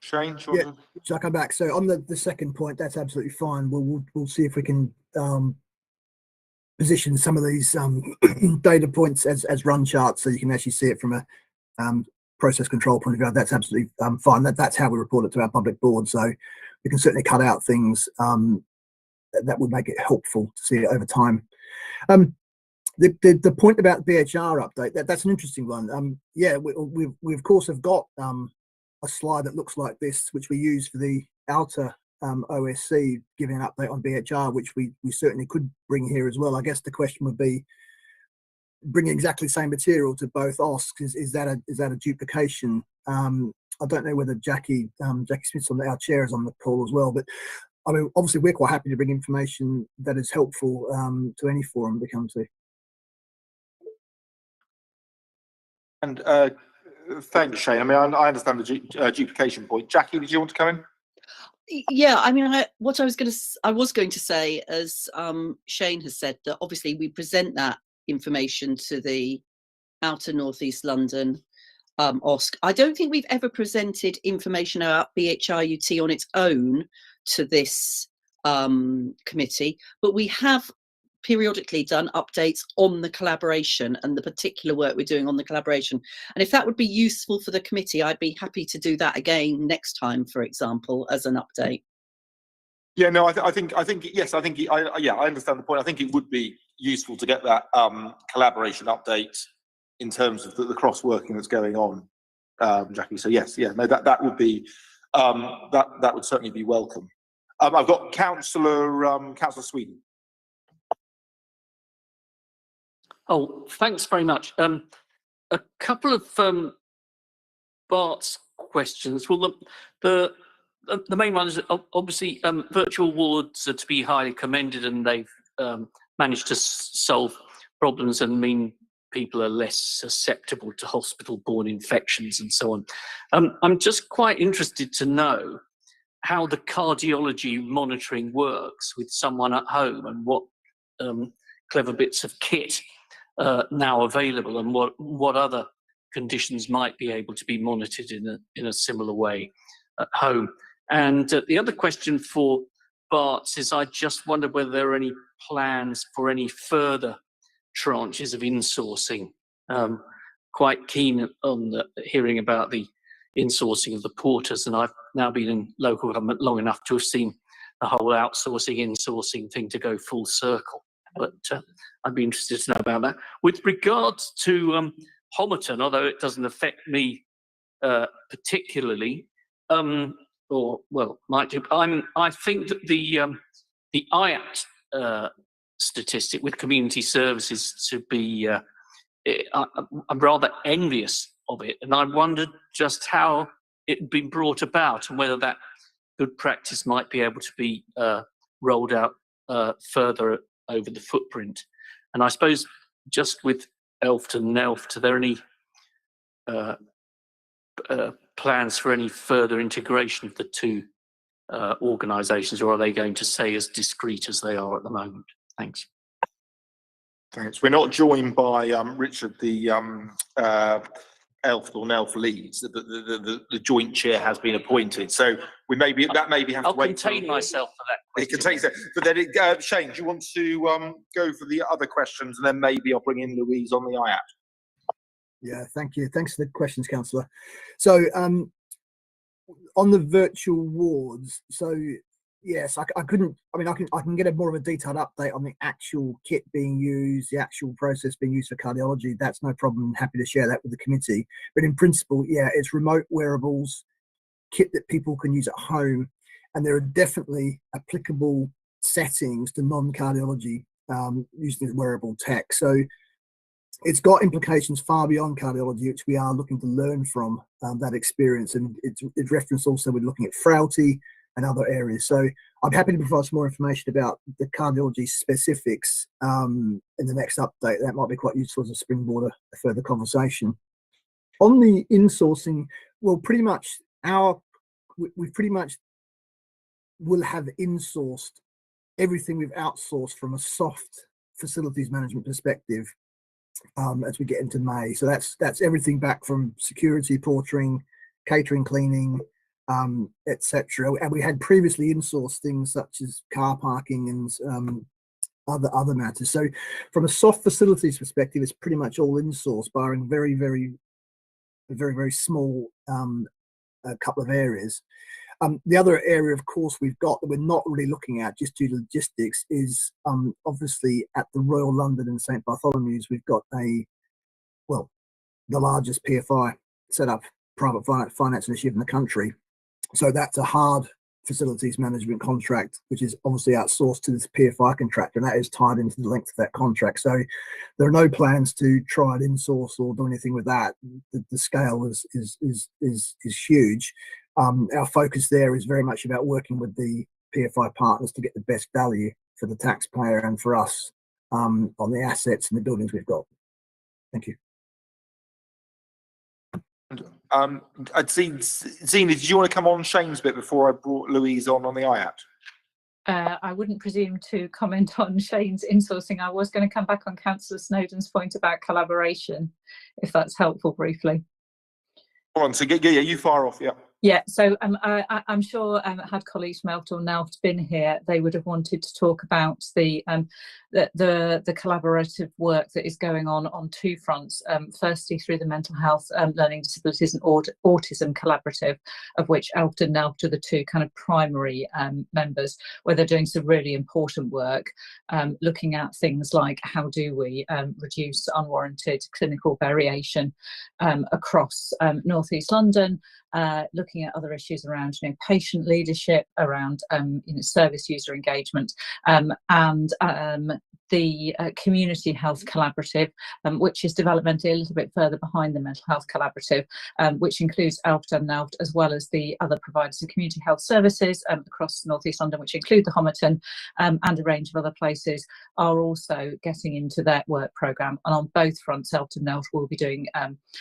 Shane, Yeah, shall I come back? So on the second point, that's absolutely fine. We'll see if we can position some of these data points as run charts, so you can actually see it from a process control point of view. That's absolutely fine. That's how we report it to our public board. So we can certainly cut out things that would make it helpful to see it over time. The point about BHR update, that's an interesting one. Yeah, we of course have got a slide that looks like this, which we use for the outer OSC, giving an update on BHR, which we certainly could bring here as well. I guess the question would be bringing exactly the same material to both OSCs. Is that a duplication? I don't know whether Jackie Smith's our chair is on the call as well, but I mean, obviously we're quite happy to bring information that is helpful to any forum we come to. And thanks, Shane. I mean, I understand the duplication point. Jackie, did you want to come in? Yeah, I mean, what I was going to say, as Shane has said, that obviously we present that information to the outer North East London OSC. I don't think we've ever presented information about BHRUT on its own to this committee, but we have periodically done updates on the collaboration and the particular work we're doing on the collaboration. And if that would be useful for the committee, I'd be happy to do that again next time, for example, as an update. Yeah, no, I think yes, I understand the point. I think it would be useful to get that collaboration update in terms of the cross working that's going on, Jackie. So yes, yeah, no, that would be that would certainly be welcome. I've got Cllr Sweden. Oh, thanks very much. A couple of Bart's questions. Well, the main one is obviously virtual wards are to be highly commended, and they've managed to solve problems and mean people are less susceptible to hospital-borne infections and so on. I'm just quite interested to know how the cardiology monitoring works with someone at home, and what clever bits of kit now available, and what other conditions might be able to be monitored in a similar way at home. And the other question for Barts is, I just wondered whether there are any plans for any further tranches of insourcing. Quite keen on hearing about the insourcing of the porters, and I've now been in local government long enough to have seen the whole outsourcing, insourcing thing to go full circle. But I'd be interested to know about that. With regards to Homerton, although it doesn't affect me particularly, or well, might do. I think that the IAPT statistic with community services to be, I'm rather envious of it, and I wondered just how it had been brought about, and whether that good practice might be able to be rolled out further over the footprint. And I suppose just with ELFT and NELFT, are there any plans for any further integration of the two organisations, or are they going to stay as discrete as they are at the moment? Thanks. Thanks. We're not joined by Richard, the ELFT or NELFT leads. The joint chair has been appointed, so we have to wait. I'll contain myself for that question. It contains that. But then, Shane, do you want to go for the other questions, and then maybe I'll bring in Louise on the IAPT? Yeah, thank you. Thanks for the questions, Councillor. So on the virtual wards, so yes, I can get a more of a detailed update on the actual kit being used, the actual process being used for cardiology. That's no problem. I'm happy to share that with the committee. But in principle, yeah, it's remote wearables, kit that people can use at home, and there are definitely applicable settings to non-cardiology using this wearable tech. So it's got implications far beyond cardiology, which we are looking to learn from that experience. And it's referenced also with looking at frailty and other areas. So I'm happy to provide some more information about the cardiology specifics in the next update. That might be quite useful as a springboard a further conversation. On the insourcing, well, pretty much we pretty much will have insourced everything we've outsourced from a soft facilities management perspective as we get into May. So that's everything back from security, portering, catering, cleaning, etc. And we had previously insourced things such as car parking and other matters. So from a soft facilities perspective, it's pretty much all insourced, barring very small a couple of areas. The other area, of course, we've got that we're not really looking at just due to logistics is obviously at the Royal London and St Bartholomew's, we've got the largest PFI set up, private finance initiative in the country. So that's a hard facilities management contract, which is obviously outsourced to this PFI contractor, and that is tied into the length of that contract. So there are no plans to try and insource or do anything with that. The scale is huge. Our focus there is very much about working with the PFI partners to get the best value for the taxpayer and for us on the assets and the buildings we've got. Thank you. Zina, did you want to come on Shane's bit before I brought Louise on the IAPT? I wouldn't presume to comment on Shane's insourcing. I was going to come back on Councillor Snowden's point about collaboration, if that's helpful briefly. Go on, so yeah, you fire off, yeah. Yeah, so I'm sure had colleagues from ELFT or NELFT been here, they would have wanted to talk about the the collaborative work that is going on two fronts. Firstly, through the Mental Health, Learning Disabilities and Autism Collaborative, of which ELFT and NELFT are the two kind of primary members, where they're doing some really important work, looking at things like how do we reduce unwarranted clinical variation across North East London, looking at other issues around patient leadership, around service user engagement, and the Community Health Collaborative, which is developmentally a little bit further behind the Mental Health Collaborative, which includes ELFT and NELFT, as well as the other providers of community health services across North East London, which include the Homerton and a range of other places, are also getting into their work programme. And on both fronts, ELFT and NELFT will be doing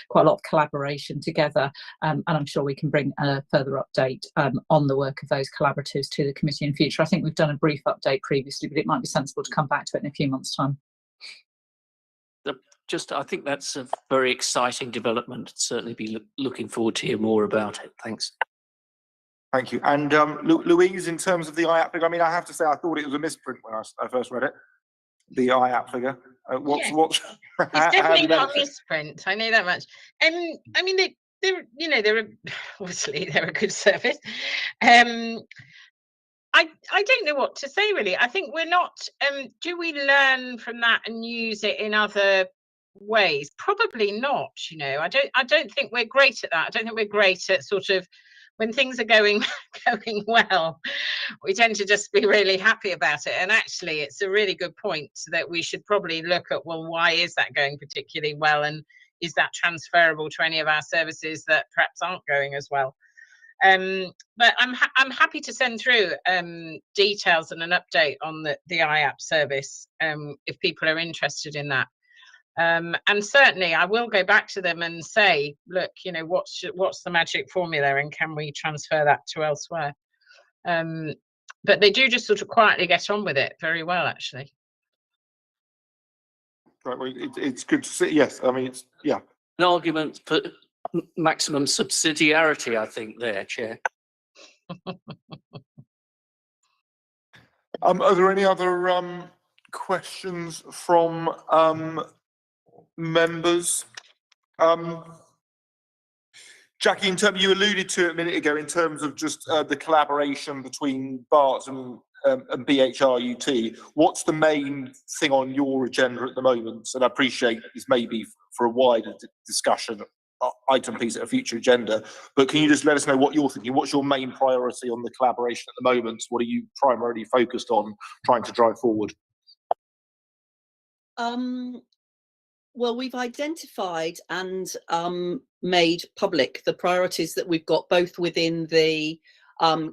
quite a lot of collaboration together, and I'm sure we can bring a further update on the work of those collaboratives to the committee in future. I think we've done a brief update previously, but it might be sensible to come back to it in a few months' time. I think that's a very exciting development. Certainly be looking forward to hear more about it. Thanks. Thank you. And Louise, in terms of the IAPT figure, I mean, I have to say, I thought it was a misprint when I first read it. The IAPT figure. What's it's definitely not a misprint. I know that much. I mean, they're obviously they're a good service. I don't know what to say really. I think we're not. Do we learn from that and use it in other ways? Probably not. I don't think we're great at that. I don't think we're great at sort of when things are going well. We tend to just be really happy about it. And actually, it's a really good point that we should probably look at, well, why is that going particularly well, and is that transferable to any of our services that perhaps aren't going as well? But I'm happy to send through details and an update on the IAPT service if people are interested in that. And certainly I will go back to them and say, look, what's the magic formula, and can we transfer that to elsewhere? But they do just sort of quietly get on with it very well, actually. Right, well, it's good to see. Yes, I mean, yeah. An argument for maximum subsidiarity, I think, there, Chair. Are there any other questions from members? Jackie, in terms, you alluded to it a minute ago in terms of just the collaboration between Barts and BHRUT. What's the main thing on your agenda at the moment? And I appreciate this may be for a wider discussion item piece at a future agenda, but can you just let us know what you're thinking? What's your main priority on the collaboration at the moment? What are you primarily focused on trying to drive forward? Well, we've identified and made public the priorities that we've got, both within the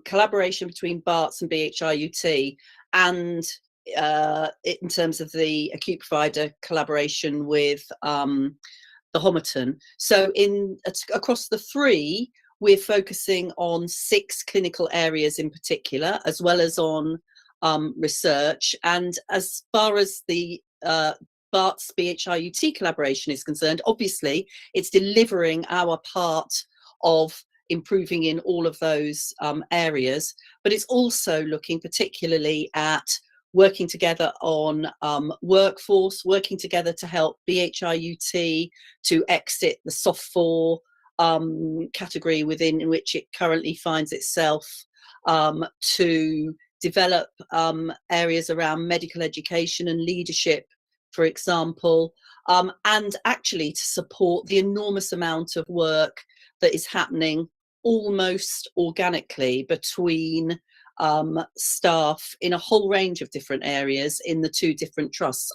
collaboration between Barts and BHRUT, and in terms of the acute provider collaboration with the Homerton. So across the three, we're focusing on 6 clinical areas in particular, as well as on research. And as far as the Barts-BHRUT collaboration is concerned, obviously it's delivering our part of improving in all of those areas, but it's also looking particularly at working together on workforce, working together to help BHRUT to exit the soft 4 category within which it currently finds itself, to develop areas around medical education and leadership, for example, and actually to support the enormous amount of work that is happening almost organically between staff in a whole range of different areas in the 2 different trusts.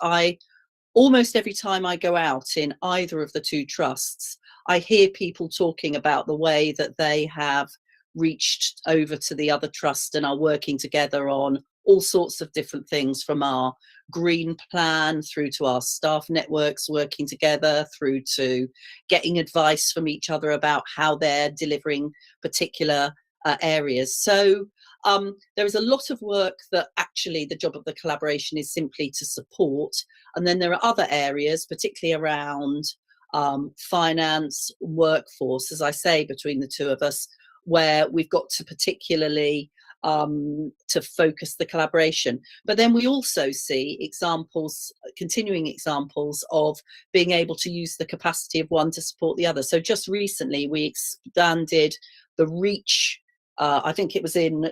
Almost every time I go out in either of the 2 trusts, I hear people talking about the way that they have reached over to the other trust and are working together on all sorts of different things, from our green plan through to our staff networks working together, through to getting advice from each other about how they're delivering particular areas. So there is a lot of work that actually the job of the collaboration is simply to support. And then there are other areas, particularly around finance, workforce, as I say, between the 2 of us, where we've got to particularly to focus the collaboration. But then we also see examples, continuing examples of being able to use the capacity of one to support the other. So just recently we expanded the reach, I think it was in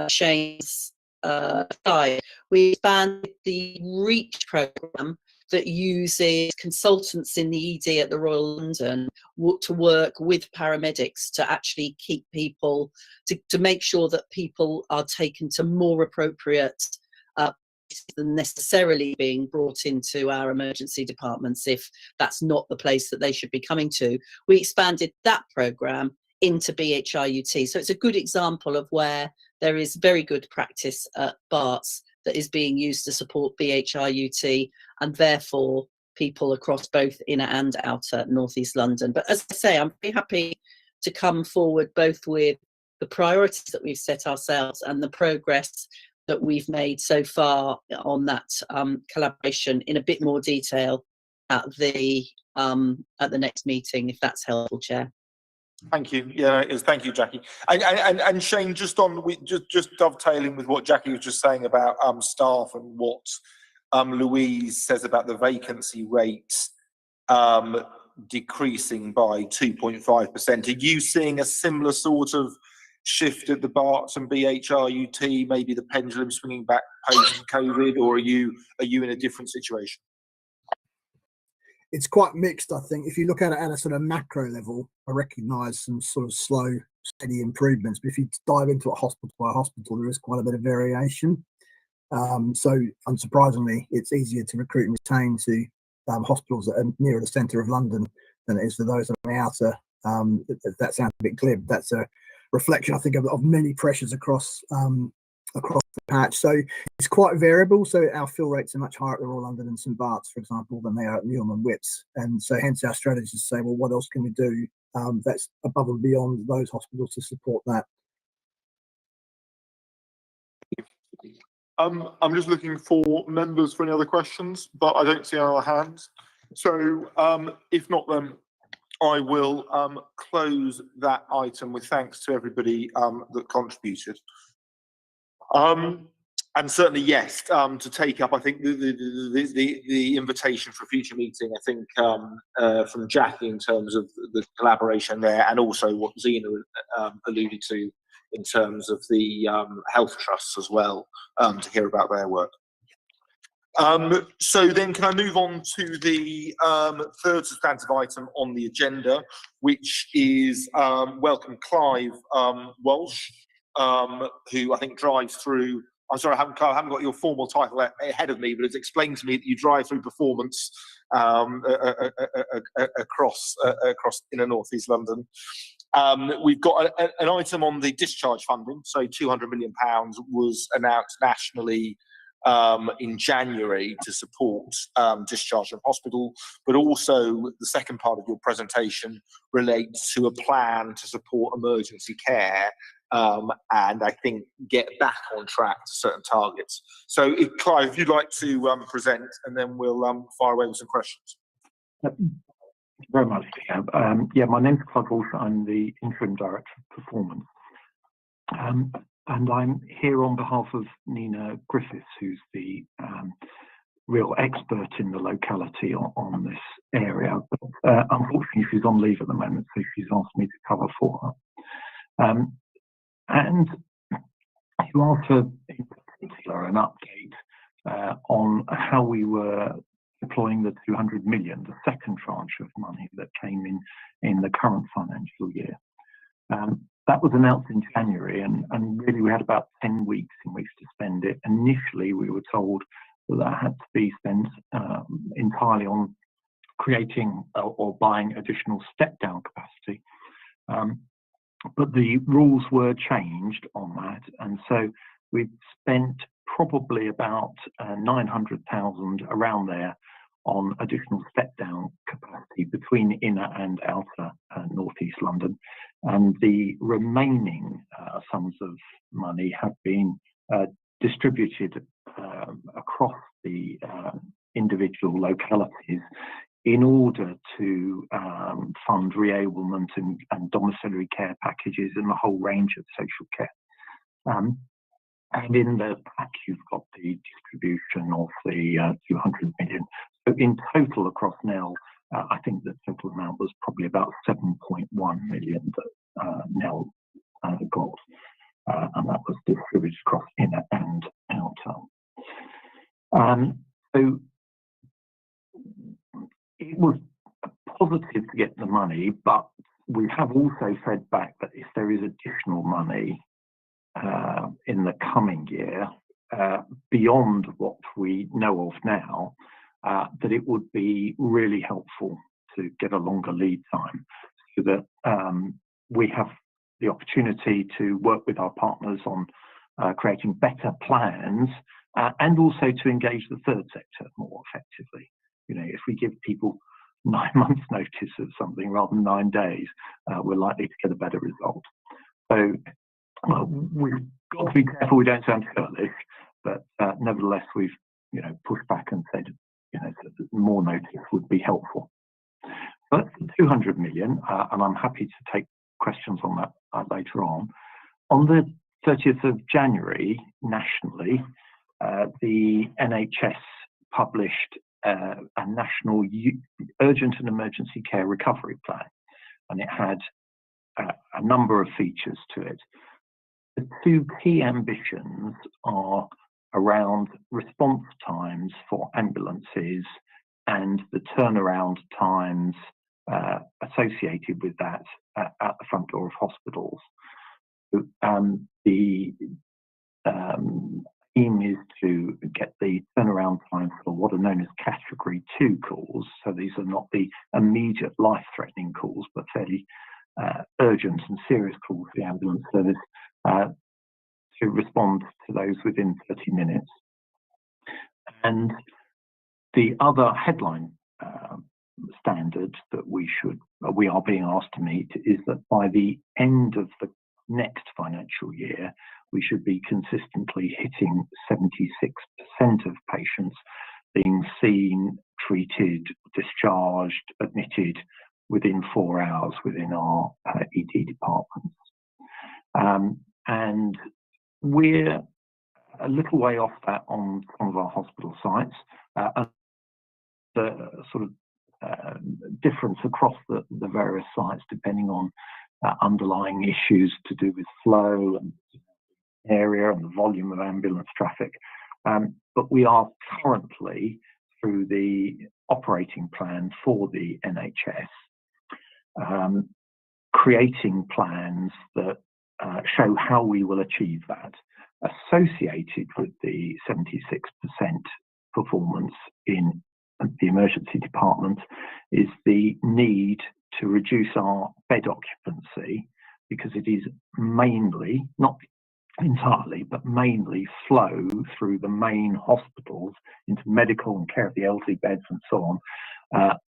Shane's side, we expanded the reach programme that uses consultants in the ED at the Royal London to work with paramedics to actually keep people, to make sure that people are taken to more appropriate than necessarily being brought into our emergency departments if that's not the place that they should be coming to. We expanded that programme into BHRUT. So it's a good example of where there is very good practice at Barts that is being used to support BHRUT and therefore people across both inner and outer North East London. But as I say, I'm very happy to come forward both with the priorities that we've set ourselves and the progress that we've made so far on that collaboration in a bit more detail at the next meeting, if that's helpful, Chair. Thank you. Yeah, it is. Thank you, Jackie. And Shane, just on just dovetailing with what Jackie was just saying about staff and what Louise says about the vacancy rate decreasing by 2.5%. Are you seeing a similar sort of shift at the Barts and BHRUT? Maybe the pendulum swinging back post COVID, or are you in a different situation? It's quite mixed, I think. If you look at it at a sort of macro level, I recognise some sort of slow, steady improvements. But if you dive into it hospital by hospital, there is quite a bit of variation. So, unsurprisingly, it's easier to recruit and retain to hospitals that are nearer the centre of London than it is for those on the outer. That sounds a bit clear, but that's a reflection, I think, of many pressures across the patch. So it's quite variable. So our fill rates are much higher at the Royal London and St Barts, for example, than they are at Newham and Whips. And so hence our strategy is to say, well, what else can we do that's above and beyond those hospitals to support that? I'm just looking for members for any other questions, but I don't see any other hands. So if not, then I will close that item with thanks to everybody that contributed. And certainly, yes, to take up, I think, the invitation for a future meeting, I think, from Jackie in terms of the collaboration there, and also what Zina alluded to in terms of the health trusts as well, to hear about their work. So then can I move on to the third substantive item on the agenda, which is welcome Clive Walsh, who I think drives through, I'm sorry, I haven't got your formal title ahead of me, but it's explained to me that you drive through performance across inner North East London. We've got an item on the discharge funding, so £200 million was announced nationally in January to support discharge from hospital, but also the second part of your presentation relates to a plan to support emergency care and I think get back on track to certain targets. So Clive, if you'd like to present, and then we'll fire away with some questions. Thank you very much, Liam. Yeah, my name's Clive Walsh. I'm the Interim Director of Performance. And I'm here on behalf of Nina Griffiths, who's the real expert in the locality on this area. But unfortunately, she's on leave at the moment, so she's asked me to cover for her. And you asked for, in particular, an update on how we were deploying the 200 million, the second tranche of money that came in the current financial year. That was announced in January, and really we had about 10 weeks in which to spend it. Initially, we were told that had to be spent entirely on creating or buying additional step-down capacity. But the rules were changed on that, and so we've spent probably about 900,000 around there on additional step-down capacity between inner and outer North East London, and the remaining sums of money have been distributed across the individual localities in order to fund reablement and domiciliary care packages and the whole range of social care. And in the pack, you've got the distribution of the 200 million. So in total across NEL, I think the total amount was probably about 7.1 million that NEL got, and that was distributed across inner and outer. So it was positive to get the money, but we have also fed back that if there is additional money in the coming year, beyond what we know of now, that it would be really helpful to get a longer lead time so that we have the opportunity to work with our partners on creating better plans and also to engage the third sector more effectively. You know, if we give people 9 months notice of something rather than 9 days, we're likely to get a better result. So we've got to be careful we don't sound churlish, but nevertheless we've pushed back and said that more notice would be helpful. But 200 million, and I'm happy to take questions on that later on. On the 30th of January, nationally, the NHS published a national urgent and emergency care recovery plan, and it had a number of features to it. The two key ambitions are around response times for ambulances and the turnaround times associated with that at the front door of hospitals. The aim is to get the turnaround time for what are known as category 2 calls. So these are not the immediate life-threatening calls, but fairly urgent and serious calls for the ambulance service, to respond to those within 30 minutes. And the other headline standard that we are being asked to meet is that by the end of the next financial year, we should be consistently hitting 76% of patients being seen, treated, discharged, admitted within 4 hours within our ED departments. And we're a little way off that on some of our hospital sites. The sort of difference across the various sites depending on underlying issues to do with flow and area and the volume of ambulance traffic. But we are currently, through the operating plan for the NHS, creating plans that show how we will achieve that. Associated with the 76% performance in the emergency department is the need to reduce our bed occupancy, because it is mainly, not entirely, but mainly flow through the main hospitals into medical and care of the elderly beds and so on,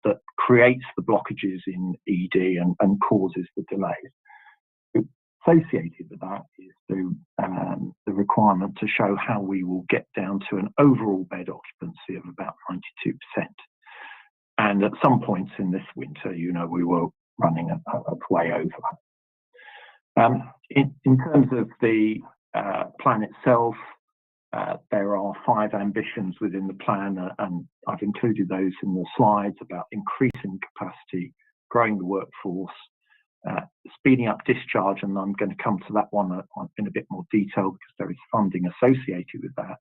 that creates the blockages in ED and causes the delays. Associated with that is the requirement to show how we will get down to an overall bed occupancy of about 92%. And at some points in this winter, we were running way over. In terms of the plan itself, there are 5 ambitions within the plan, and I've included those in the slides about increasing capacity, growing the workforce, speeding up discharge, and I'm going to come to that one in a bit more detail because there is funding associated with that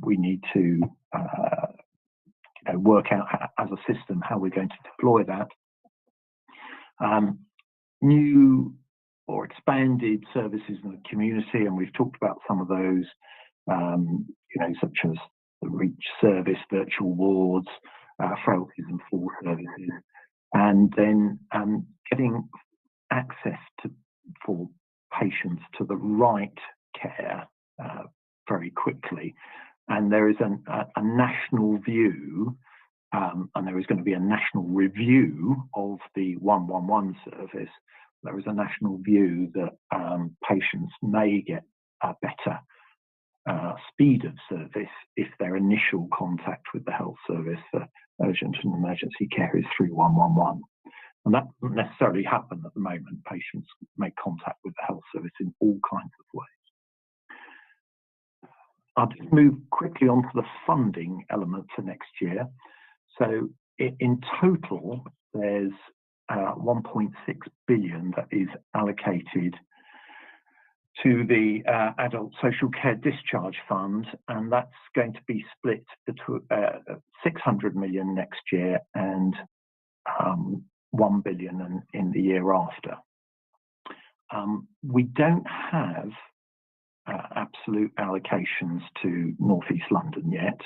we need to work out as a system how we're going to deploy that. New or expanded services in the community, and we've talked about some of those, such as the REACH service, virtual wards, frailties and fall services, and then getting access for patients to the right care very quickly. And there is a national view, and there is going to be a national review of the 111 service. There is a national view that patients may get better speed of service if their initial contact with the health service for urgent and emergency care is through 111. And that doesn't necessarily happen at the moment. Patients make contact with the health service in all kinds of ways. I'll just move quickly on to the funding element for next year. So in total, there's 1.6 billion that is allocated to the Adult Social Care Discharge Fund, and that's going to be split between 600 million next year and 1 billion in the year after. We don't have absolute allocations to North East London yet,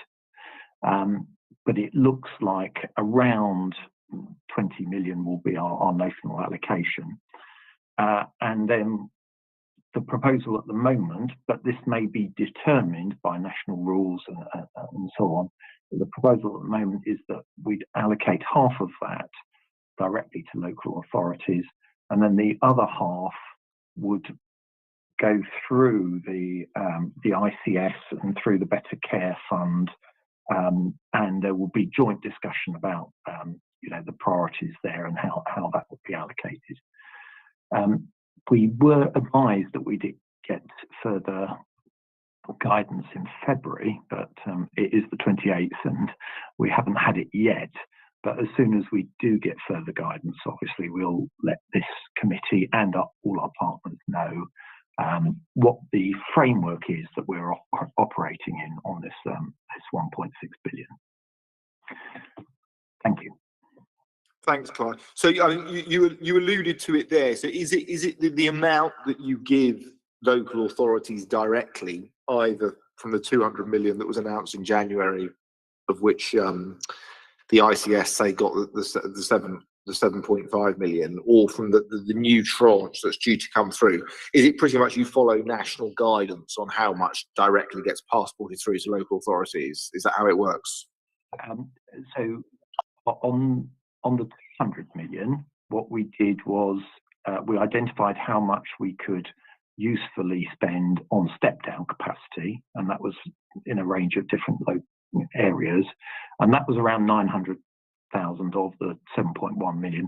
but it looks like around 20 million will be our national allocation. And then the proposal at the moment, but this may be determined by national rules and so on, the proposal at the moment is that we'd allocate half of that directly to local authorities, and then the other half would go through the ICS and through the Better Care Fund, and there will be joint discussion about the priorities there and how that would be allocated. We were advised that we did get further guidance in February, but it is the 28th and we haven't had it yet. But as soon as we do get further guidance, obviously we'll let this committee and all our partners know what the framework is that we're operating in on this 1.6 billion. Thank you. Thanks, Clive. So I mean, you alluded to it there. So is it the amount that you give local authorities directly, either from the 200 million that was announced in January, of which the ICS say got the 7.5 million, or from the new tranche that's due to come through? Is it pretty much you follow national guidance on how much directly gets passported through to local authorities? Is that how it works? So on the 200 million, what we did was we identified how much we could usefully spend on step-down capacity, and that was in a range of different areas, and that was around 900,000 of the 7.1 million,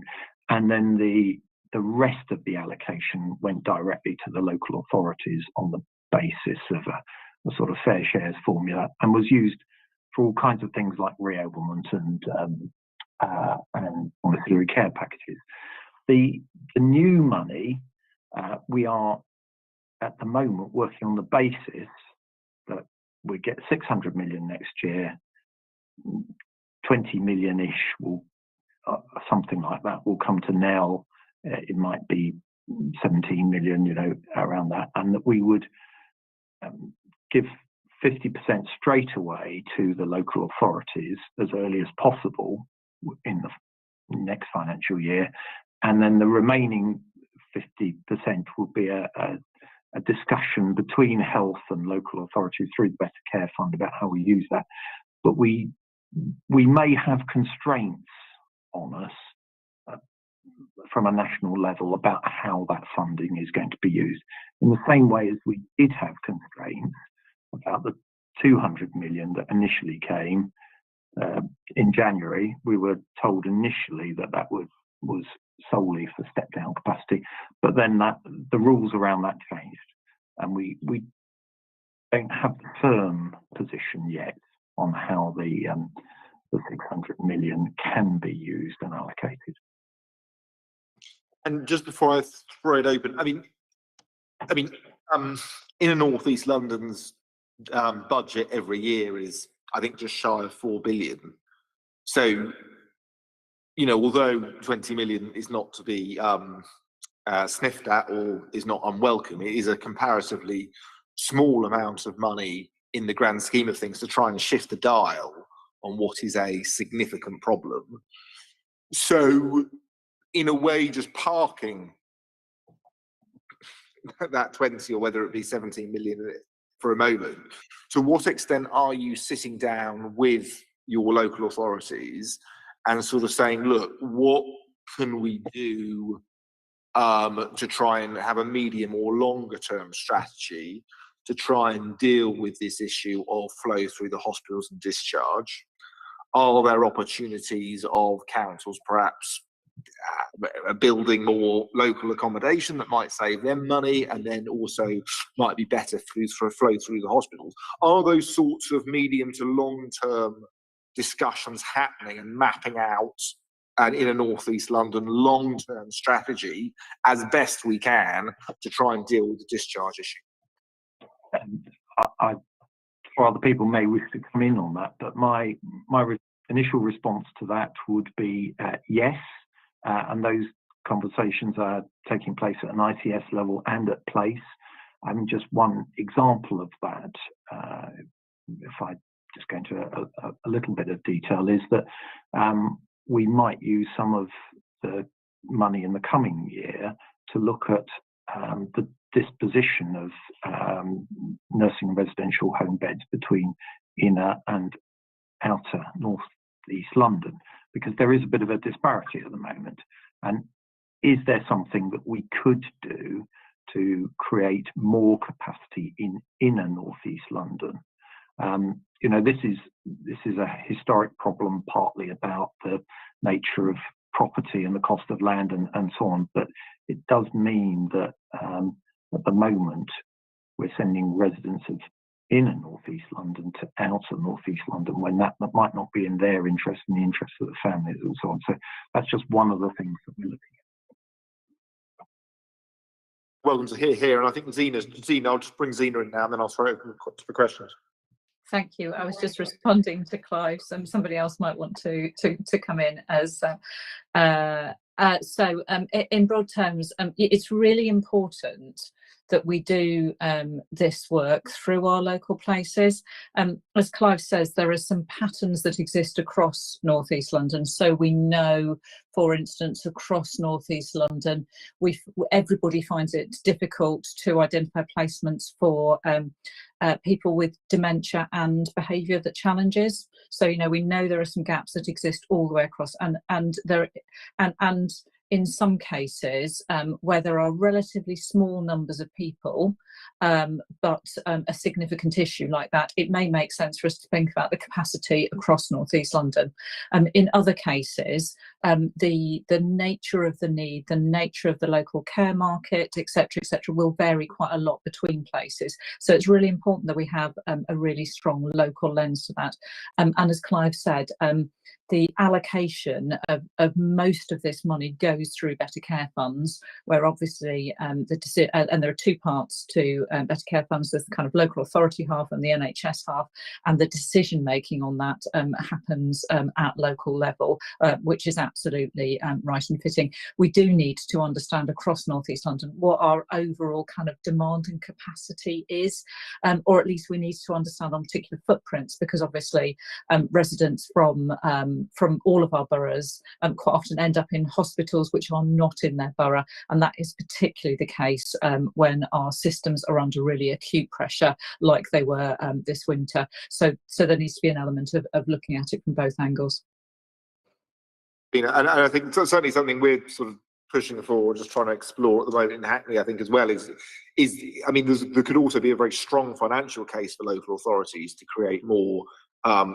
and then the rest of the allocation went directly to the local authorities on the basis of a sort of fair shares formula, and was used for all kinds of things like reablement and domiciliary care packages. The new money, we are at the moment working on the basis that we get 600 million next year, 20 million-ish will, something like that, will come to NEL. It might be 17 million, around that, and that we would give 50% straight away to the local authorities as early as possible in the next financial year, and then the remaining 50% will be a discussion between health and local authorities through the Better Care Fund about how we use that. But we may have constraints on us from a national level about how that funding is going to be used, in the same way as we did have constraints about the 200 million that initially came in January. We were told initially that was solely for step down capacity, but then the rules around that changed, and we don't have the firm position yet on how the 600 million can be used and allocated. And just before I throw it open, I mean, in a North East London's budget every year is, I think, just shy of 4 billion. So, although 20 million is not to be sniffed at or is not unwelcome, it is a comparatively small amount of money in the grand scheme of things to try and shift the dial on what is a significant problem. So, in a way, just parking that 20 or whether it be 17 million for a moment, to what extent are you sitting down with your local authorities and sort of saying, look, what can we do to try and have a medium or longer term strategy to try and deal with this issue of flow through the hospitals and discharge? Are there opportunities of councils perhaps building more local accommodation that might save them money and then also might be better for flow through the hospitals? Are those sorts of medium to long term discussions happening and mapping out and in a North East London long term strategy as best we can to try and deal with the discharge issue? Other people may wish to come in on that, but my initial response to that would be yes, and those conversations are taking place at an ICS level and at place. I mean, just one example of that, if I just go into a little bit of detail, is that we might use some of the money in the coming year to look at the disposition of nursing and residential home beds between inner and outer North East London, because there is a bit of a disparity at the moment. And is there something that we could do to create more capacity in inner North East London? You know, this is a historic problem, partly about the nature of property and the cost of land and so on, but it does mean that at the moment we're sending residents of inner North East London to outer North East London when that might not be in their interest and the interest of the families and so on. So that's just one of the things that we're looking at. Welcome to here, and I think Zina, I'll just bring Zina in now and then I'll throw it open for questions. Thank you. I was just responding to Clive. Somebody else might want to come in as in broad terms, it's really important that we do this work through our local places. As Clive says, there are some patterns that exist across North East London. So we know, for instance, across North East London, everybody finds it difficult to identify placements for people with dementia and behaviour that challenges. So, you know, we know there are some gaps that exist all the way across, and in some cases where there are relatively small numbers of people, but a significant issue like that, it may make sense for us to think about the capacity across North East London. In other cases, the nature of the need, the nature of the local care market, etc., will vary quite a lot between places. So it's really important that we have a really strong local lens to that. And as Clive said, the allocation of most of this money goes through Better Care Funds, where obviously and there are two parts to Better Care Funds. There's the kind of local authority half and the NHS half, and the decision making on that happens at local level, which is absolutely right and fitting. We do need to understand across North East London what our overall kind of demand and capacity is, or at least we need to understand on particular footprints, because obviously residents from all of our boroughs quite often end up in hospitals which are not in their borough, and that is particularly the case when our systems are under really acute pressure like they were this winter. So there needs to be an element of looking at it from both angles. And I think certainly something we're sort of pushing forward, just trying to explore at the moment in Hackney, I think as well, is I mean, there could also be a very strong financial case for local authorities to create more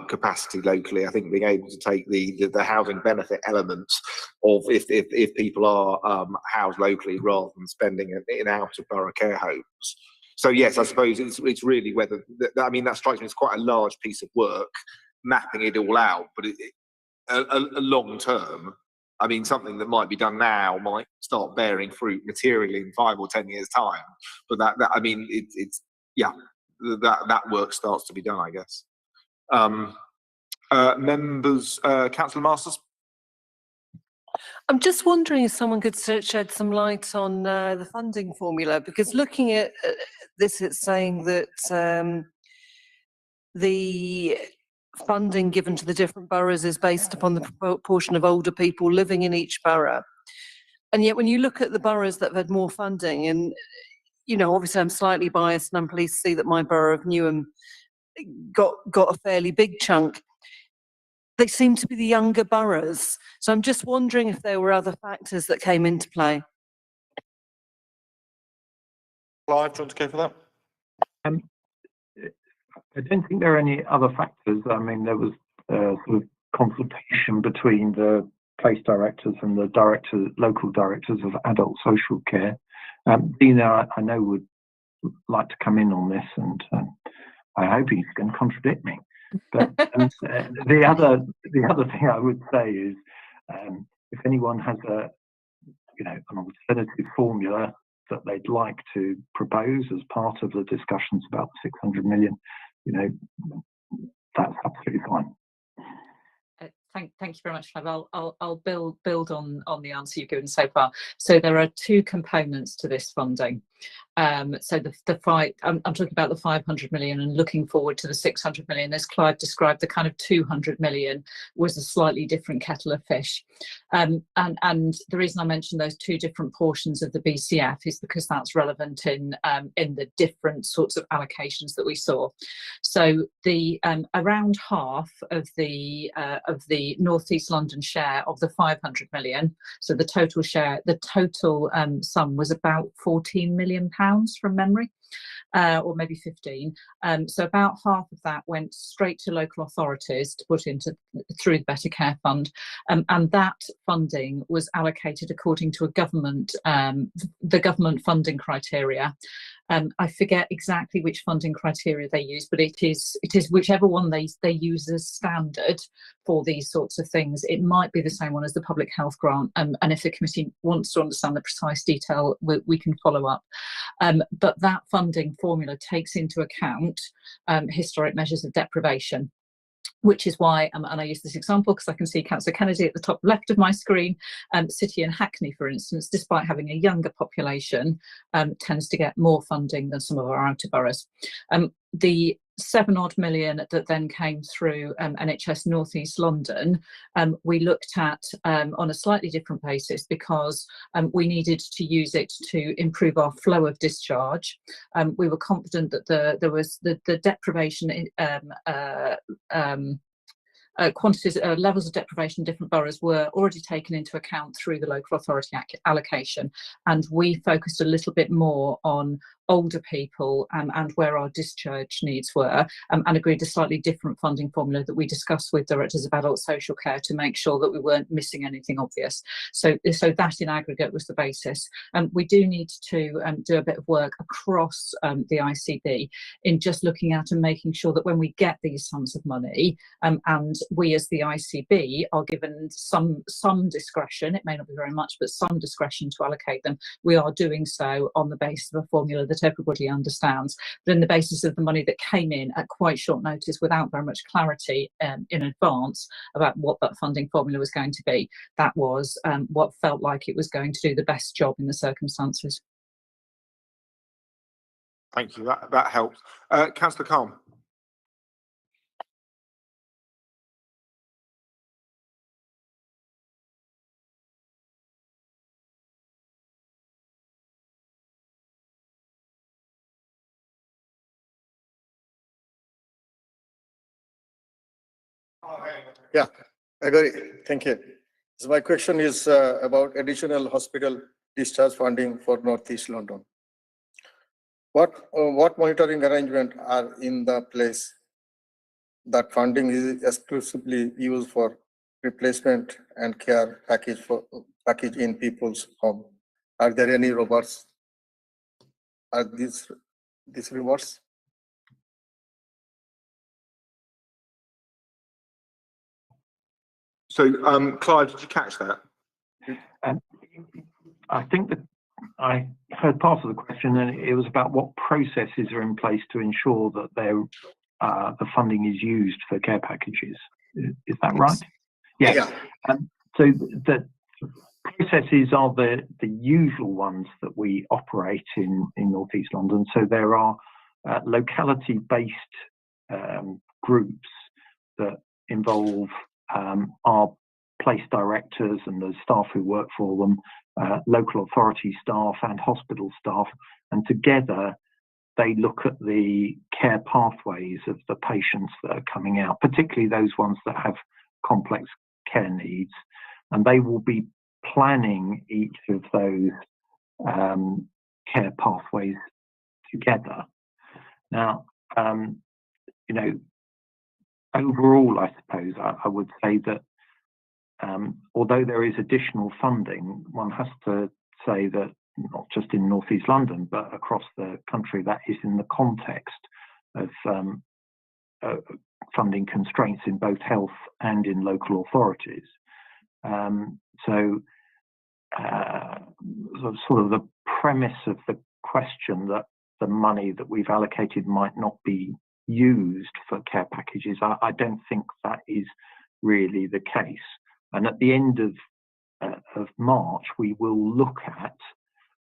capacity locally. I think being able to take the housing benefit elements of if people are housed locally rather than spending in out of borough care homes. So yes, I suppose it's really whether I mean, that strikes me as quite a large piece of work, mapping it all out, but a long term. I mean, something that might be done now might start bearing fruit materially in 5 or 10 years' time. But that I mean, it's yeah, that work starts to be done, I guess. Members, Cllr Masters. I'm just wondering if someone could shed some light on the funding formula, because looking at this, it's saying that the funding given to the different boroughs is based upon the proportion of older people living in each borough. And yet when you look at the boroughs that have had more funding, and, you know, obviously I'm slightly biased and I'm pleased to see that my borough of Newham got a fairly big chunk, they seem to be the younger boroughs. So I'm just wondering if there were other factors that came into play. Clive, do you want to go for that? I don't think there are any other factors. I mean, there was sort of consultation between the place directors and the local directors of adult social care. Zina, I know, would like to come in on this, and I hope he's going to contradict me. But the other thing I would say is, if anyone has an alternative formula that they'd like to propose as part of the discussions about the 600 million, that's absolutely fine. Thank you very much, Clive. I'll build on the answer you've given so far. So there are two components to this funding. So I'm talking about the 500 million and looking forward to the 600 million. As Clive described, the kind of 200 million was a slightly different kettle of fish. And the reason I mentioned those two different portions of the BCF is because that's relevant in the different sorts of allocations that we saw. So the around half of the North East London share of the 500 million, so the total share, the total sum was about £14 million from memory, or maybe 15. So about half of that went straight to local authorities to put into through the Better Care Fund, and that funding was allocated according to the government funding criteria. I forget exactly which funding criteria they use, but it is whichever one they use as standard for these sorts of things. It might be the same one as the public health grant, and if the committee wants to understand the precise detail, we can follow up. But that funding formula takes into account historic measures of deprivation, which is why, and I use this example because I can see Councillor Kennedy at the top left of my screen, City and Hackney, for instance, despite having a younger population, tends to get more funding than some of our outer boroughs. The 7 odd million that then came through NHS North East London, we looked at on a slightly different basis because we needed to use it to improve our flow of discharge. We were confident that there was the deprivation quantities, levels of deprivation in different boroughs were already taken into account through the local authority allocation, and we focused a little bit more on older people and where our discharge needs were, and agreed a slightly different funding formula that we discussed with directors of adult social care to make sure that we weren't missing anything obvious. So that in aggregate was the basis. We do need to do a bit of work across the ICB in just looking at and making sure that when we get these sums of money, and we as the ICB are given some discretion, it may not be very much, but some discretion to allocate them, we are doing so on the basis of a formula that everybody understands, but in the basis of the money that came in at quite short notice without very much clarity in advance about what that funding formula was going to be. That was what felt like it was going to do the best job in the circumstances. Thank you, that helps. Councillor Khan. Yeah, I got it. Thank you. So my question is about additional hospital discharge funding for North East London. What monitoring arrangement are in the place that funding is exclusively used for replacement and care package in people's home? Are there any rewards? Are these rewards? So, Clive, did you catch that? I think that I heard part of the question, and it was about what processes are in place to ensure that the funding is used for care packages. Is that right? Yes. Yeah. So the processes are the usual ones that we operate in North East London. So there are locality-based groups that involve our place directors and the staff who work for them, local authority staff and hospital staff, and together they look at the care pathways of the patients that are coming out, particularly those ones that have complex care needs, and they will be planning each of those care pathways together. Now, you know, overall, I suppose I would say that although there is additional funding, one has to say that not just in North East London, but across the country, that is in the context of funding constraints in both health and in local authorities. So sort of the premise of the question that the money that we've allocated might not be used for care packages, I don't think that is really the case. And at the end of March, we will look at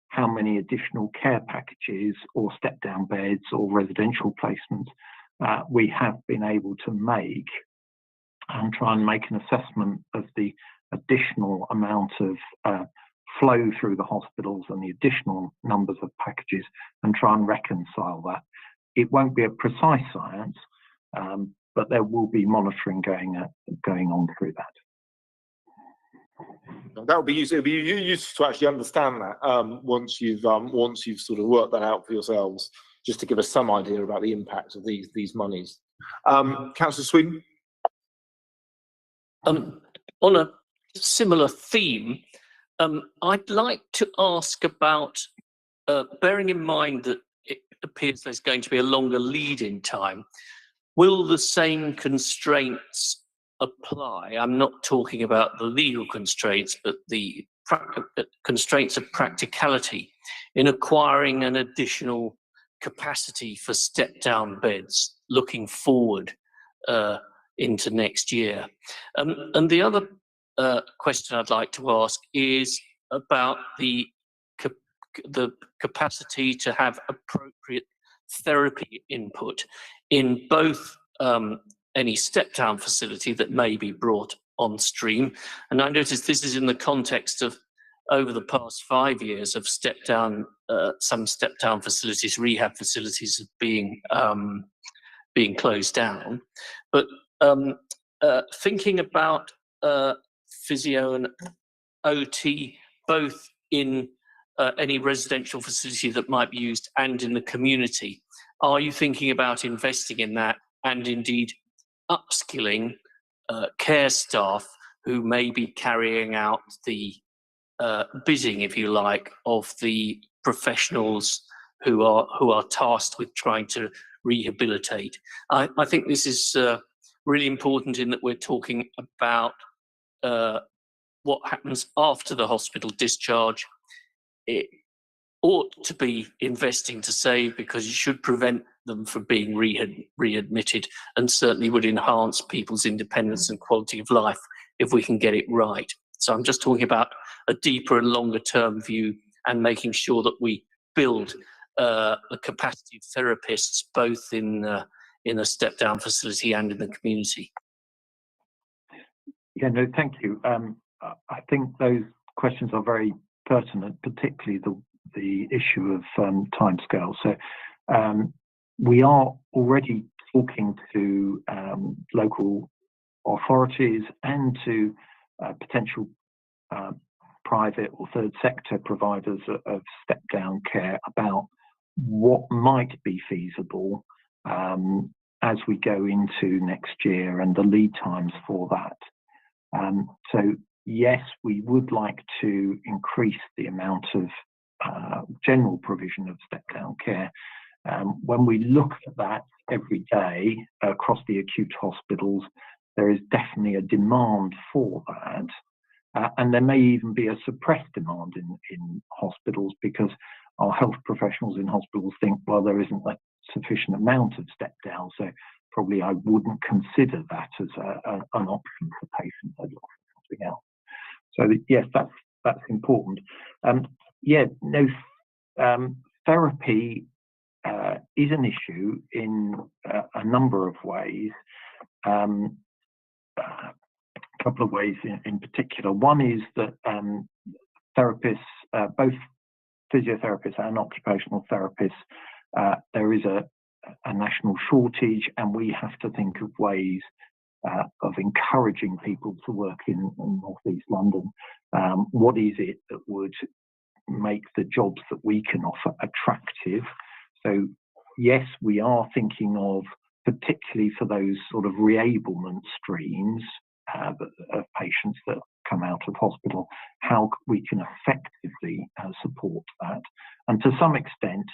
how many additional care packages or step-down beds or residential placements we have been able to make, and try and make an assessment of the additional amount of flow through the hospitals and the additional numbers of packages, and try and reconcile that. It won't be a precise science, but there will be monitoring going on through that. That would be useful. It'd be useful to actually understand that once you've sort of worked that out for yourselves, just to give us some idea about the impact of these monies. Councillor Sweden. On a similar theme, I'd like to ask about, bearing in mind that it appears there's going to be a longer lead-in time, will the same constraints apply? I'm not talking about the legal constraints, but the constraints of practicality in acquiring an additional capacity for step-down beds looking forward into next year. And the other question I'd like to ask is about the capacity to have appropriate therapy input in both any step-down facility that may be brought on stream. And I noticed this is in the context of, over the past 5 years, of some step-down facilities, rehab facilities being closed down. But thinking about physio and OT, both in any residential facility that might be used and in the community, are you thinking about investing in that, and indeed upskilling care staff who may be carrying out the bidding, if you like, of the professionals who are tasked with trying to rehabilitate? I think this is really important, in that we're talking about what happens after the hospital discharge. It ought to be investing to save, because you should prevent them from being readmitted, and certainly would enhance people's independence and quality of life if we can get it right. So I'm just talking about a deeper and longer term view, and making sure that we build the capacity of therapists both in a step down facility and in the community. Yeah, no, thank you. I think those questions are very pertinent, particularly the issue of timescale. So we are already talking to local authorities and to potential private or third sector providers of step down care about what might be feasible as we go into next year, and the lead times for that. So yes, we would like to increase the amount of general provision of step down care. When we look at that every day across the acute hospitals, there is definitely a demand for that. And there may even be a suppressed demand in hospitals, because our health professionals in hospitals think, well, there isn't a sufficient amount of step down, so probably I wouldn't consider that as an option for patients. I'd look for something else. So yes, that's important. Yeah, no, therapy is an issue in a number of ways. A couple of ways in particular. One is that therapists, both physiotherapists and occupational therapists, there is a national shortage, and we have to think of ways of encouraging people to work in North East London. What is it that would make the jobs that we can offer attractive? So yes, we are thinking of, particularly for those sort of reablement streams of patients that come out of hospital, how we can effectively support that. And to some extent,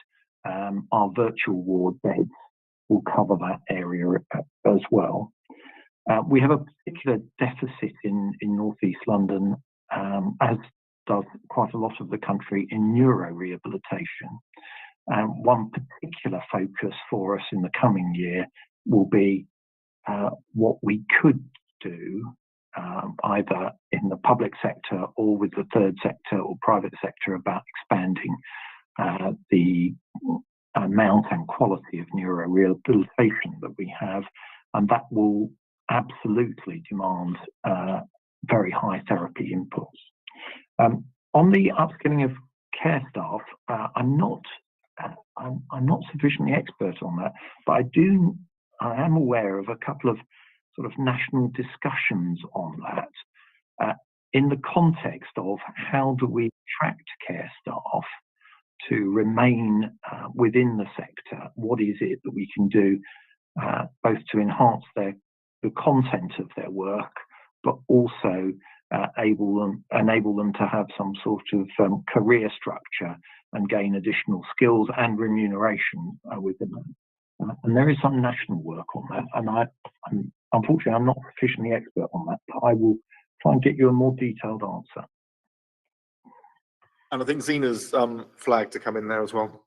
our virtual ward beds will cover that area as well. We have a particular deficit in North East London, as does quite a lot of the country, in neuro rehabilitation. One particular focus for us in the coming year will be what we could do either in the public sector or with the third sector or private sector about expanding the amount and quality of neuro rehabilitation that we have, and that will absolutely demand very high therapy inputs. On the upskilling of care staff, I'm not sufficiently expert on that, but I am aware of a couple of sort of national discussions on that in the context of how do we attract care staff to remain within the sector. What is it that we can do both to enhance the content of their work, but also enable them to have some sort of career structure and gain additional skills and remuneration within them. And there is some national work on that, and unfortunately I'm not sufficiently expert on that, but I will try and get you a more detailed answer. And I think Zina's flagged to come in there as well.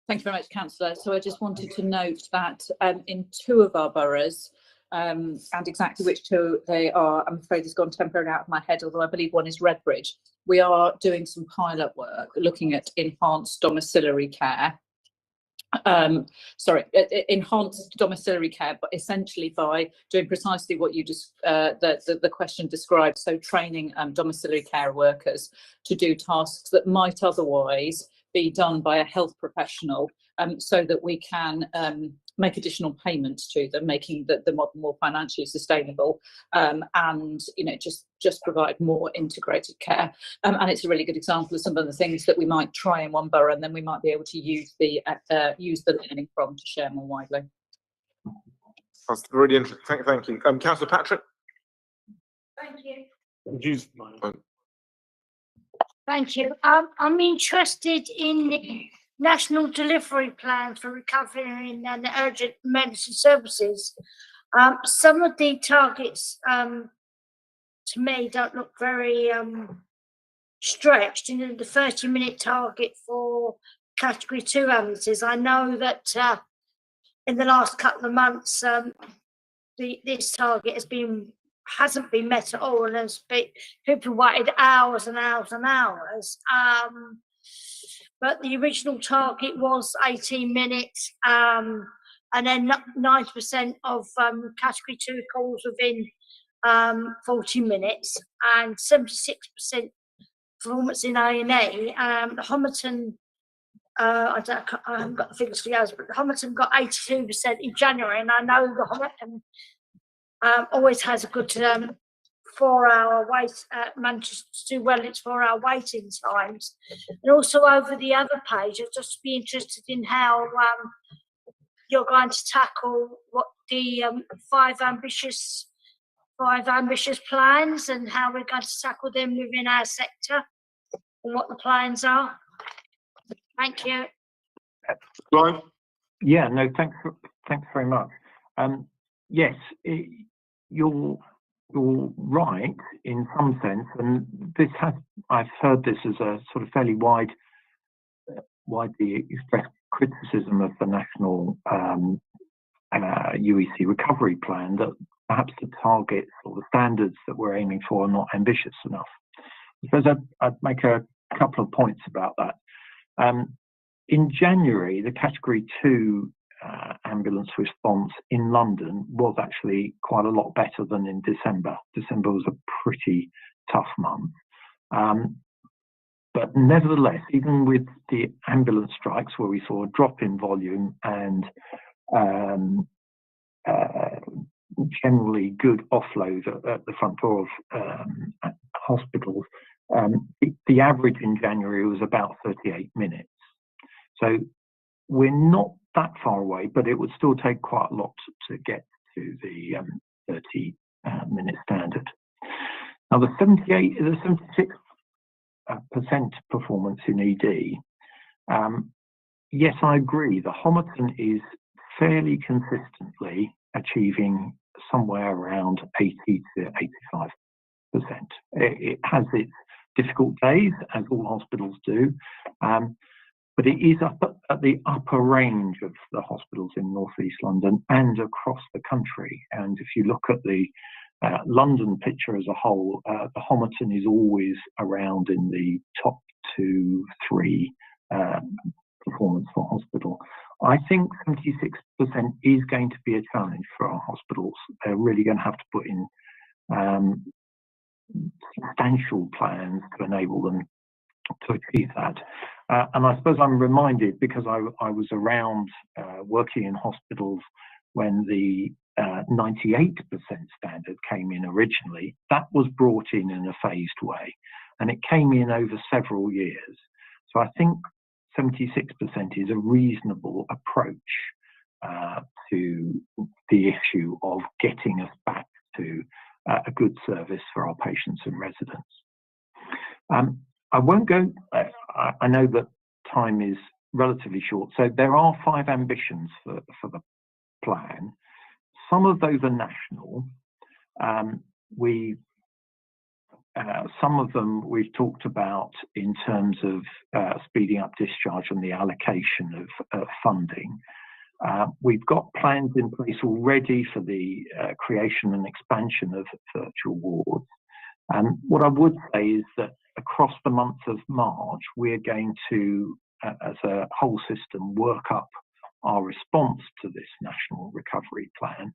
Thank you very much, Councillor. So I just wanted to note that in 2 of our boroughs, and exactly which 2 they are, I'm afraid has gone temporarily out of my head, although I believe one is Redbridge. We are doing some pilot work looking at enhanced domiciliary care. Enhanced domiciliary care, but essentially by doing precisely what you just the question described. So training domiciliary care workers to do tasks that might otherwise be done by a health professional, so that we can make additional payments to them, making the model more financially sustainable, and just provide more integrated care. And it's a really good example of some of the things that we might try in one borough, and then we might be able to use the learning from to share more widely. That's really interesting. Thank you. Councillor Patrick. Thank you. Use Thank you. I'm interested in the National Delivery Plan for Recovery and Urgent Medicine Services. Some of the targets to me don't look very stretched. The 30-minute target for Category 2 ambulances. I know that in the last couple of months this target hasn't been met at all, and people waited hours and hours and hours. But the original target was 18 minutes, and then 90% of Category 2 calls within 40 minutes, and 76% performance in A&E. Homerton, I haven't got the figures for the others, but Homerton got 82% in January, and I know the Homerton always has a good 4-hour wait, manages to do well its 4-hour waiting times. And also over the other page, I'd just be interested in how you're going to tackle what the 5 ambitious plans, and how we're going to tackle them within our sector, and what the plans are. Thank you. Clive? Yeah, no, thanks very much. Yes, you're right in some sense, and I've heard this as a sort of fairly widely expressed criticism of the national UEC recovery plan, that perhaps the targets or the standards that we're aiming for are not ambitious enough. I suppose I'd make a couple of points about that. In January, the Category 2 ambulance response in London was actually quite a lot better than in December. December was a pretty tough month. But nevertheless, even with the ambulance strikes, where we saw a drop in volume and generally good offload at the front door of hospitals, the average in January was about 38 minutes. So we're not that far away, but it would still take quite a lot to get to the 30-minute standard. Now, the 76% performance in ED, yes, I agree. The Homerton is fairly consistently achieving somewhere around 80 to 85%. It has its difficult days, as all hospitals do, but it is up at the upper range of the hospitals in North East London and across the country. And if you look at the London picture as a whole, the Homerton is always around in the top 2, 3 performance for hospital. I think 76% is going to be a challenge for our hospitals. They're really going to have to put in substantial plans to enable them to achieve that. And I suppose I'm reminded, because I was around working in hospitals when the 98% standard came in originally. That was brought in a phased way, and it came in over several years. So I think 76% is a reasonable approach to the issue of getting us back to a good service for our patients and residents. I won't go, I know that time is relatively short, so there are 5 ambitions for the plan. Some of those are national. Some of them we've talked about in terms of speeding up discharge and the allocation of funding. We've got plans in place already for the creation and expansion of virtual wards. And what I would say is that across the month of March, we're going to, as a whole system, work up our response to this national recovery plan,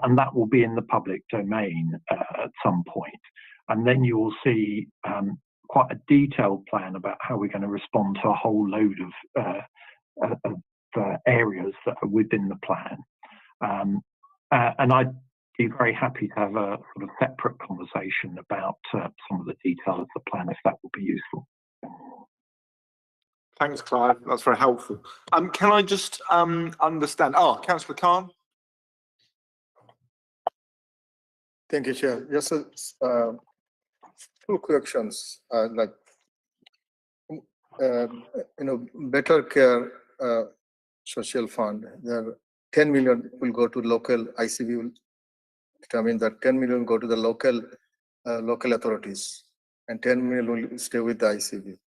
and that will be in the public domain at some point. And then you will see quite a detailed plan about how we're going to respond to a whole load of areas that are within the plan. And I'd be very happy to have a sort of separate conversation about some of the detail of the plan, if that would be useful. Thanks, Clive. That's very helpful. Can I just understand? Councillor Khan. Thank you, Chair. Just 2 questions. Better Care Social Fund. There 10 million will go to local ICB. Will determine that 10 million go to the local authorities, and 10 million will stay with the ICB.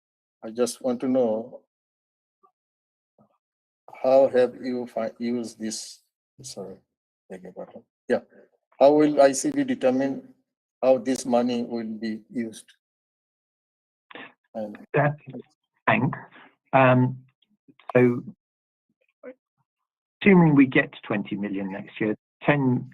I just want to know, how have you used this? Sorry, yeah. How will ICB determine how this money will be used? Thanks. So, assuming we get to 20 million next year, 10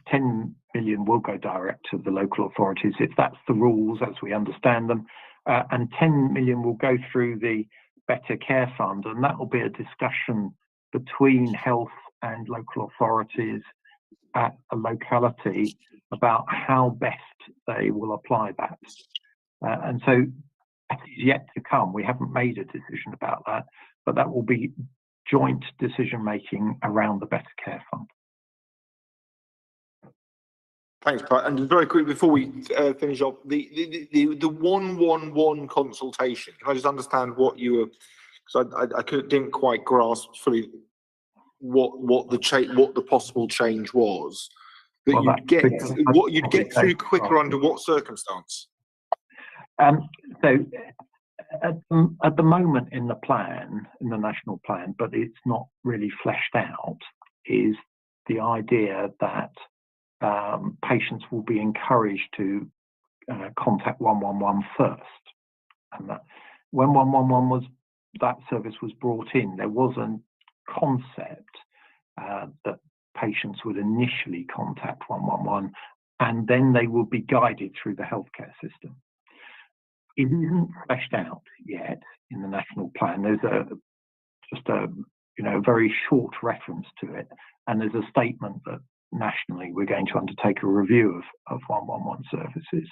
million will go direct to the local authorities, if that's the rules as we understand them, and 10 million will go through the Better Care Fund, and that will be a discussion between health and local authorities at a locality about how best they will apply that. And so that is yet to come. We haven't made a decision about that, but that will be joint decision making around the Better Care Fund. Thanks, Clive. And just very quick before we finish off, the 111 consultation. Can I just understand what you were? Because I didn't quite grasp fully what the possible change was. That well, you'd get through quicker under what circumstance? So at the moment in the plan, in the national plan, but it's not really fleshed out, is the idea that patients will be encouraged to contact 111 first. And that when 111 that service was brought in, there was a concept that patients would initially contact 111 and then they will be guided through the healthcare system. It isn't fleshed out yet in the national plan. There's just a very short reference to it, and there's a statement that nationally we're going to undertake a review of 111 services.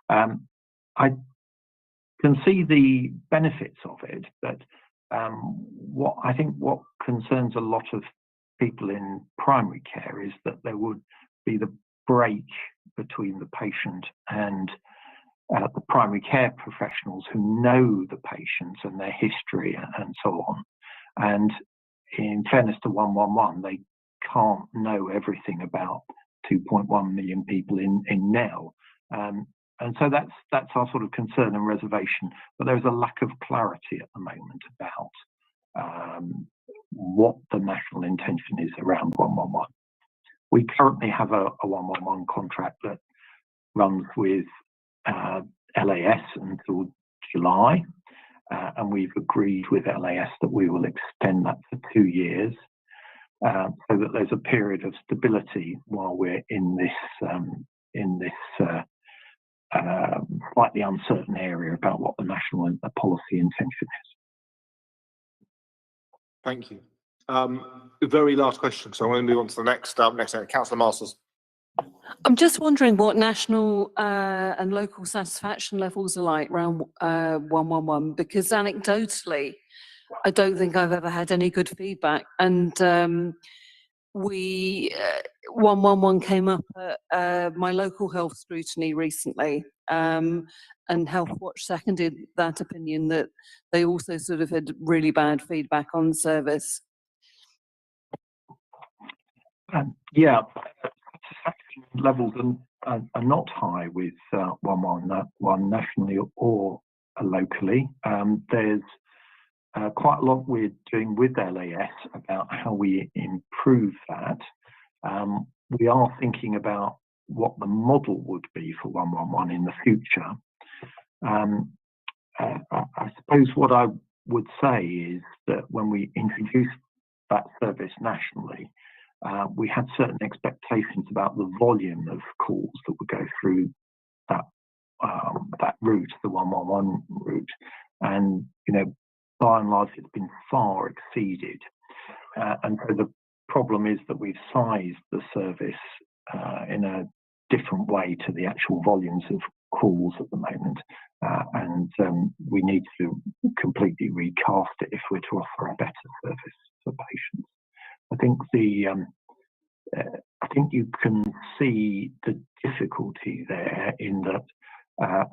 I can see the benefits of it, but what concerns a lot of people in primary care is that there would be the break between the patient and the primary care professionals who know the patients and their history and so on. And in fairness to 111, they can't know everything about 2.1 million people in NEL. And so that's our sort of concern and reservation. But there's a lack of clarity at the moment about what the national intention is around 111. We currently have a 111 contract that runs with LAS until July, and we've agreed with LAS that we will extend that for 2 years, so that there's a period of stability while we're in this slightly uncertain area about what the national and the policy intention is. Thank you. The very last question, so I'm going to move on to the next Cllr Masters. I'm just wondering what national and local satisfaction levels are like around 111, because anecdotally, I don't think I've ever had any good feedback. And 111 came up at my local health scrutiny recently, and Health Watch seconded that opinion that they also sort of had really bad feedback on the service. Yeah, satisfaction levels are not high with 111 nationally or locally. There's quite a lot we're doing with LAS about how we improve that. We are thinking about what the model would be for 111 in the future. I suppose what I would say is that when we introduced that service nationally, we had certain expectations about the volume of calls that would go through that route, the 111 route, and by and large, it's been far exceeded. And so the problem is that we've sized the service in a different way to the actual volumes of calls at the moment, and we need to completely recast it if we're to offer a better service for patients. I think you can see the difficulty there in that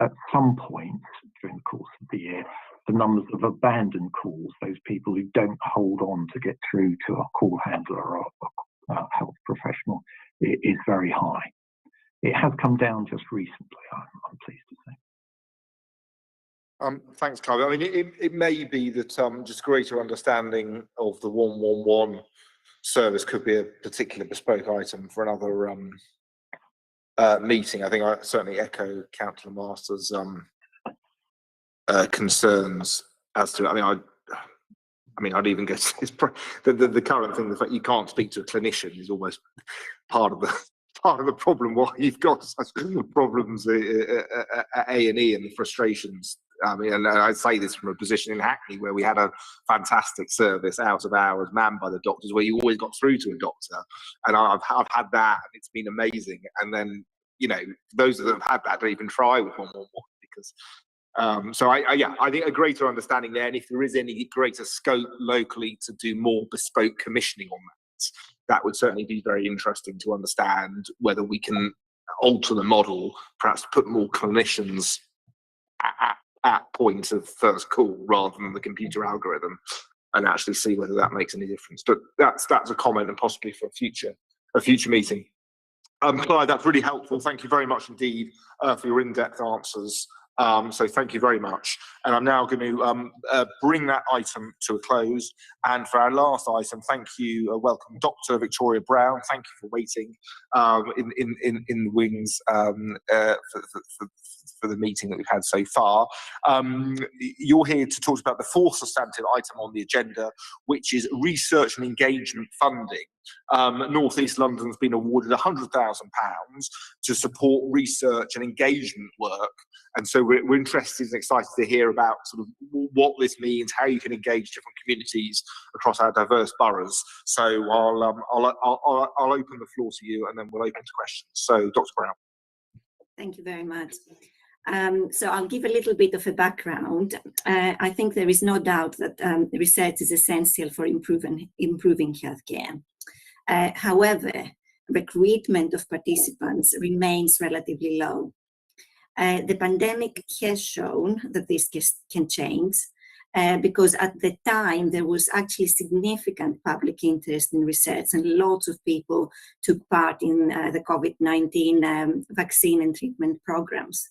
at some point during the course of the year, the numbers of abandoned calls, those people who don't hold on to get through to a call handler or a health professional, is very high. It has come down just recently, I'm pleased to say. Thanks, Clive. I mean, it may be that just greater understanding of the 111 service could be a particular bespoke item for another meeting. I think I certainly echo Cllr Masters' concerns as to. I mean, I'd even go to the current thing. The fact you can't speak to a clinician is almost part of the problem. Why you've got such problems at A&E and the frustrations. I mean, and I say this from a position in Hackney where we had a fantastic service out of hours manned by the doctors, where you always got through to a doctor, and I've had that, and it's been amazing. And then those that have had that don't even try with 111 because. So I think a greater understanding there, and if there is any greater scope locally to do more bespoke commissioning on that would certainly be very interesting to understand whether we can alter the model, perhaps put more clinicians at point of first call rather than the computer algorithm, and actually see whether that makes any difference. But that's a comment, and possibly for a future meeting. Clive, that's really helpful. Thank you very much indeed for your in-depth answers. So thank you very much. And I'm now going to bring that item to a close. And for our last item, thank you, welcome Dr. Victoria Brown. Thank you for waiting in the wings for the meeting that we've had so far. You're here to talk about the fourth substantive item on the agenda, which is research and engagement funding. North East London's been awarded £100,000 to support research and engagement work. And so we're interested and excited to hear about sort of what this means, how you can engage different communities across our diverse boroughs. So I'll open the floor to you, and then we'll open to questions. So, Dr. Brown. Thank you very much. So I'll give a little bit of a background. I think there is no doubt that research is essential for improving healthcare. However, recruitment of participants remains relatively low. The pandemic has shown that this can change, because at the time there was actually significant public interest in research, and lots of people took part in the COVID-19 vaccine and treatment programs.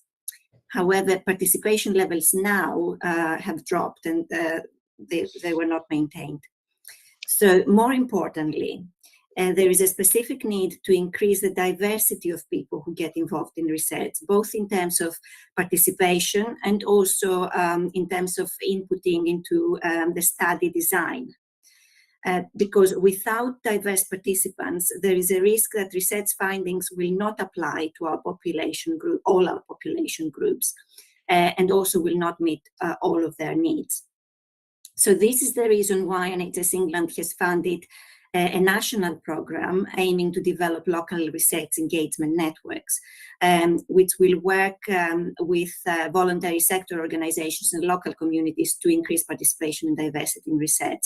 However, participation levels now have dropped, and they were not maintained. So more importantly, there is a specific need to increase the diversity of people who get involved in research, both in terms of participation and also in terms of inputting into the study design. Because without diverse participants, there is a risk that research findings will not apply to our population group, all our population groups, and also will not meet all of their needs. So this is the reason why NHS England has funded a national program aiming to develop local research engagement networks, which will work with voluntary sector organizations and local communities to increase participation and diversity in research.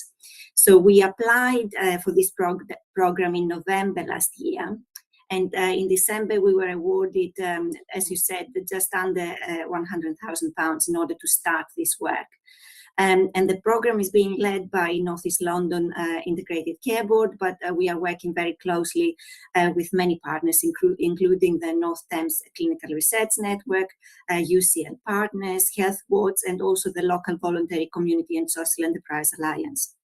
So we applied for this program in November last year. And in December, we were awarded, as you said, just under £100,000 in order to start this work. And the program is being led by North East London Integrated Care Board, but we are working very closely with many partners, including the North Thames Clinical Research Network, UCL Partners, Health Boards, and also the local voluntary community and social enterprise alliance.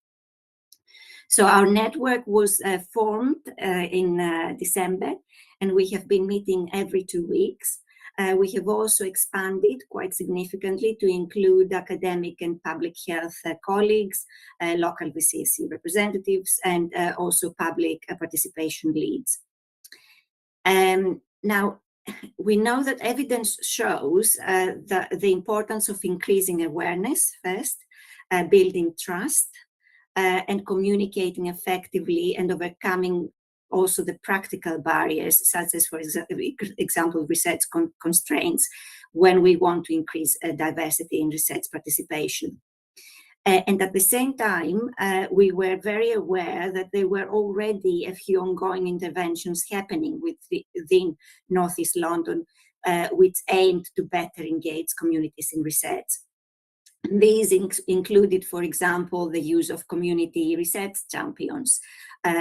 So our network was formed in December, and we have been meeting every 2 weeks. We have also expanded quite significantly to include academic and public health colleagues, local VCSE representatives, and also public participation leads. Now, we know that evidence shows the importance of increasing awareness first, building trust, and communicating effectively and overcoming also the practical barriers, such as, for example, research constraints, when we want to increase diversity in research participation. And at the same time, we were very aware that there were already a few ongoing interventions happening within North East London, which aimed to better engage communities in research. These included, for example, the use of community research champions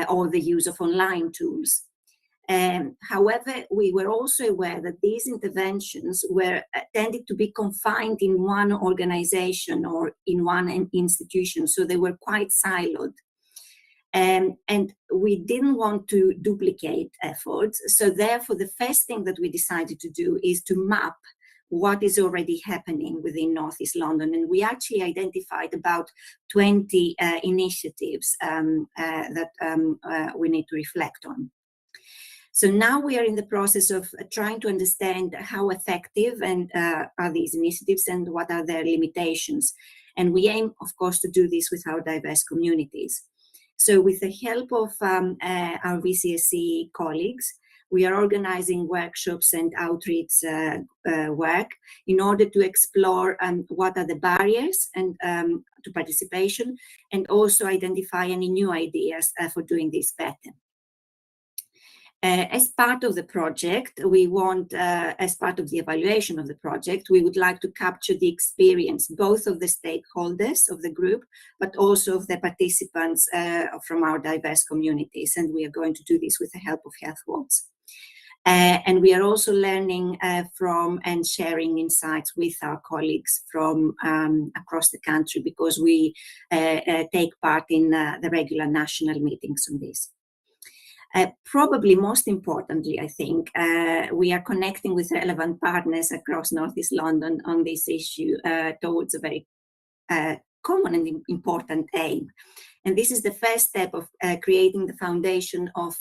or the use of online tools. However, we were also aware that these interventions were tended to be confined in one organization or in one institution, so they were quite siloed. And we didn't want to duplicate efforts, so therefore the first thing that we decided to do is to map what is already happening within North East London. And we actually identified about 20 initiatives that we need to reflect on. So now we are in the process of trying to understand how effective are these initiatives and what are their limitations. And we aim, of course, to do this with our diverse communities. So with the help of our VCSE colleagues, we are organizing workshops and outreach work in order to explore what are the barriers and to participation, and also identify any new ideas for doing this better. As part of the project, we want, as part of the evaluation of the project, we would like to capture the experience both of the stakeholders of the group, but also of the participants from our diverse communities. And we are going to do this with the help of Health Boards. And we are also learning from and sharing insights with our colleagues from across the country, because we take part in the regular national meetings on this. Probably most importantly, I think, we are connecting with relevant partners across North East London on this issue towards a very common and important aim. And this is the first step of creating the foundation of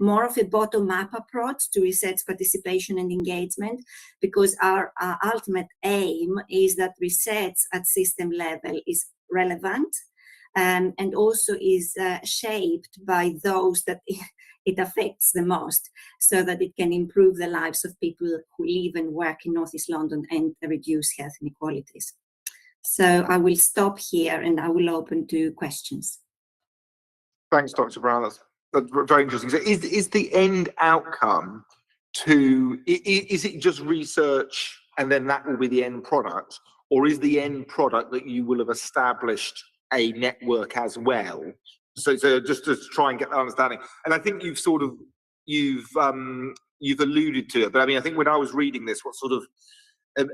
more of a bottom-up approach to research participation and engagement, because our ultimate aim is that research at system level is relevant, and also is shaped by those that it affects the most, so that it can improve the lives of people who live and work in North East London and reduce health inequalities. So I will stop here and I will open to questions. Thanks, Dr. Brown. That's very interesting. So is the end outcome is it just research and then that will be the end product? Or is the end product that you will have established a network as well? So just to try and get that understanding. And I think you've alluded to it, but I mean, I think when I was reading this, what sort of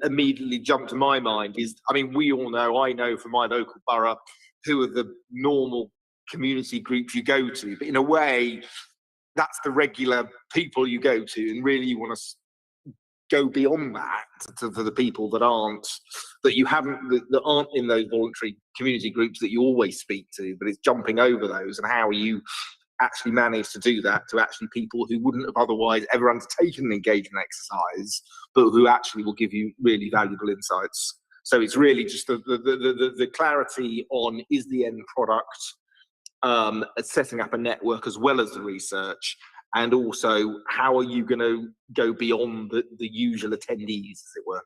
immediately jumped to my mind is, I mean, I know from my local borough who are the normal community groups you go to, but in a way, that's the regular people you go to, and really you want to go beyond that for the people that aren't in those voluntary community groups that you always speak to, but it's jumping over those. And how you actually manage to do that to actually people who wouldn't have otherwise ever undertaken an engagement exercise, but who actually will give you really valuable insights. So it's really just the clarity on is the end product, setting up a network as well as the research, and also how are you going to go beyond the usual attendees, as it were.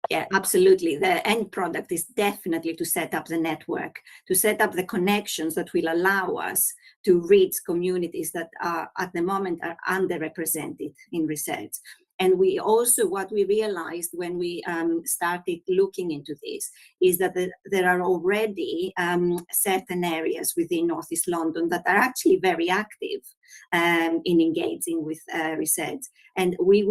Yeah, absolutely. The end product is definitely to set up the network, to set up the connections that will allow us to reach communities that are at the moment are underrepresented in research. And we also, what we realized when we started looking into this is that there are already certain areas within North East London that are actually very active in engaging with research. And we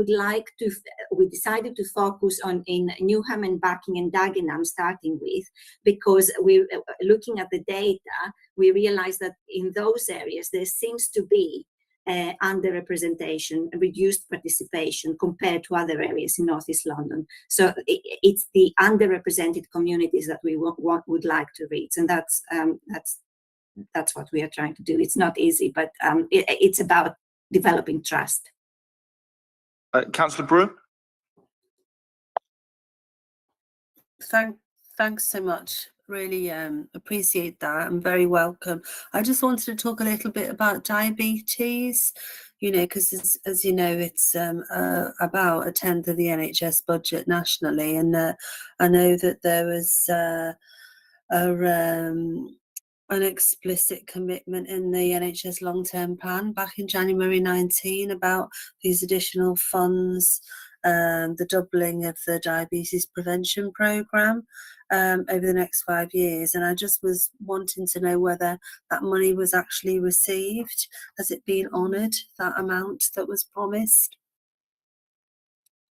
decided to focus on in Newham and Barking and Dagenham starting with, because we looking at the data, we realized that in those areas there seems to be underrepresentation, reduced participation compared to other areas in North East London. So it's the underrepresented communities that we would like to reach, and that's what we are trying to do. It's not easy, but it's about developing trust. Councillor Brewer? Thanks so much. Really appreciate that and very welcome. I just wanted to talk a little bit about diabetes, because as you know, it's about a tenth of the NHS budget nationally, and I know that there was an explicit commitment in the NHS long-term plan back in January 19 about these additional funds, the doubling of the diabetes prevention programme over the next 5 years. And I just was wanting to know whether that money was actually received. Has it been honoured, that amount that was promised?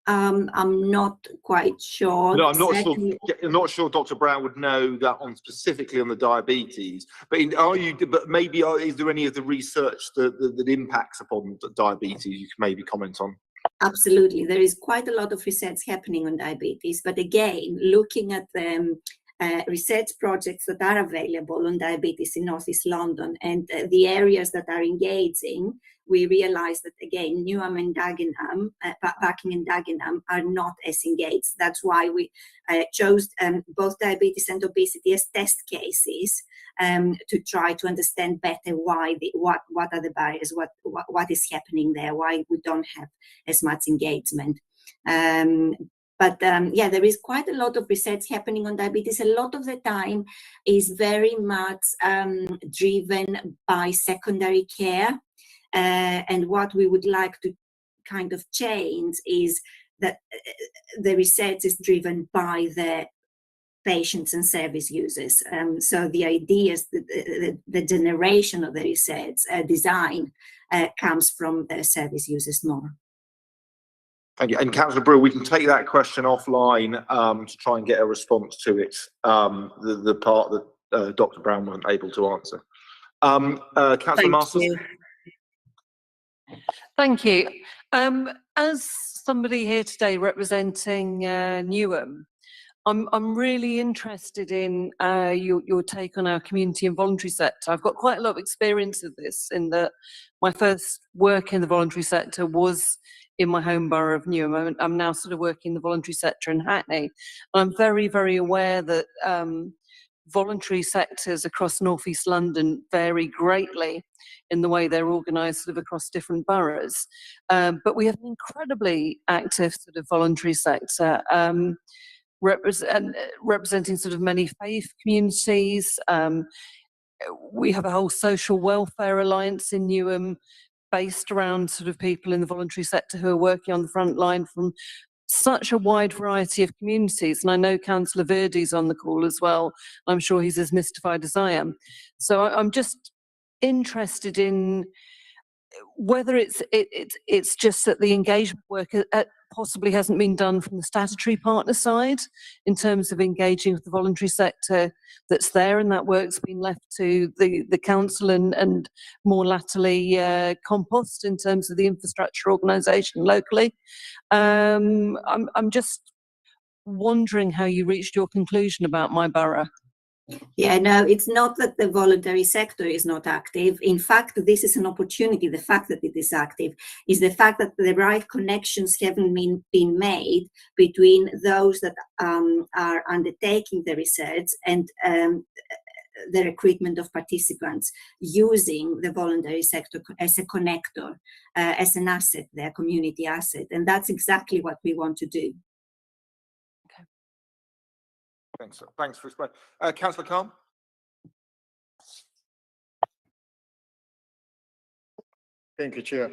I'm not quite sure. No, I'm not sure Dr. Brown would know that specifically on the diabetes. But is there any of the research that impacts upon diabetes you can maybe comment on? Absolutely, there is quite a lot of research happening on diabetes. But again, looking at the research projects that are available on diabetes in North East London and the areas that are engaging, we realize that again, Newham and Dagenham, Barking and Dagenham are not as engaged. That's why we chose both diabetes and obesity as test cases to try to understand better why what are the barriers, what is happening there, why we don't have as much engagement. But yeah, there is quite a lot of research happening on diabetes. A lot of the time is very much driven by secondary care. And what we would like to kind of change is that the research is driven by the patients and service users. So the ideas, the generation of the research design comes from the service users more. Thank you. And Councillor Brewer, we can take that question offline to try and get a response to it, the part that Dr. Brown wasn't able to answer. Councillor Masters? Thank you. As somebody here today representing Newham, I'm really interested in your take on our community and voluntary sector. I've got quite a lot of experience of this in that my first work in the voluntary sector was in my home borough of Newham. I'm now sort of working in the voluntary sector in Hackney. I'm very, very aware that voluntary sectors across North East London vary greatly in the way they're organised sort of across different boroughs. But we have an incredibly active sort of voluntary sector, representing sort of many faith communities. We have a whole social welfare alliance in Newham based around sort of people in the voluntary sector who are working on the front line from such a wide variety of communities. And I know Councillor Verdi's on the call as well. I'm sure he's as mystified as I am. So I'm just interested in whether it's just that the engagement work possibly hasn't been done from the statutory partner side in terms of engaging with the voluntary sector that's there, and that work's been left to the council and more latterly Compost in terms of the infrastructure organisation locally. I'm just wondering how you reached your conclusion about my borough. Yeah, no, it's not that the voluntary sector is not active. In fact, this is an opportunity. The fact that it is active is the fact that the right connections haven't been made between those that are undertaking the research and the recruitment of participants, using the voluntary sector as a connector, as an asset, their community asset. And that's exactly what we want to do. Thanks for explaining. Councillor Khan. Thank you, Chair.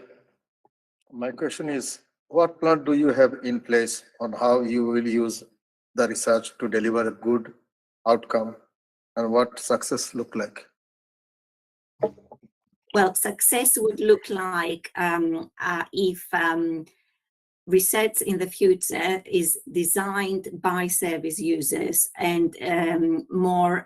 My question is, what plan do you have in place on how you will use the research to deliver a good outcome, and what success look like? Well, success would look like if research in the future is designed by service users, and more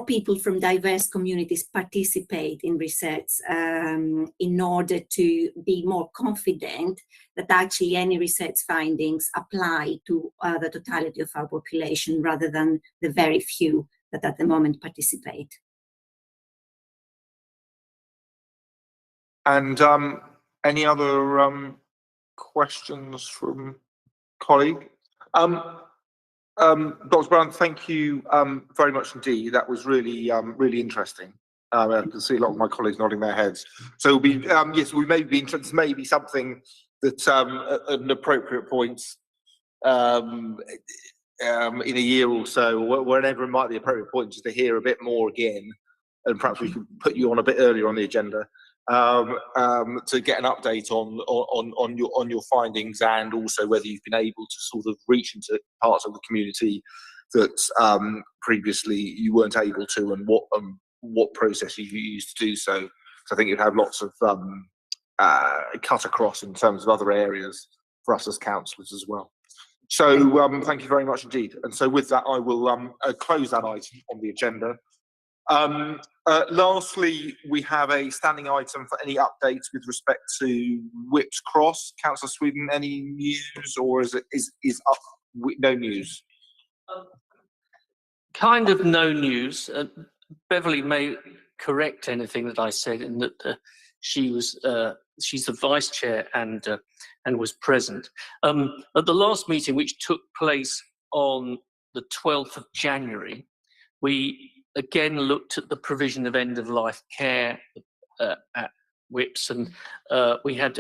people from diverse communities participate in research in order to be more confident that actually any research findings apply to the totality of our population rather than the very few that at the moment participate. And any other questions from colleague? Dr. Brown, thank you very much indeed. That was really, really interesting. I can see a lot of my colleagues nodding their heads. So we'll be, yes, we may be interested. Maybe something that at an appropriate point in a year or so, or whenever it might be the appropriate point, just to hear a bit more again, and perhaps we could put you on a bit earlier on the agenda. To get an update on your findings, and also whether you've been able to sort of reach into parts of the community that previously you weren't able to, and what processes you used to do so. So I think you'd have lots of cut across in terms of other areas for us as councillors as well. So thank you very much indeed. And so with that, I will close that item on the agenda. Lastly, we have a standing item for any updates with respect to Whips Cross. Councillor Sweden, any news, or is up no news? Kind of no news. Beverly may correct anything that I said, in that she's the vice chair and was present at the last meeting, which took place on the 12th of January. We again looked at the provision of end-of-life care at Whips, and we had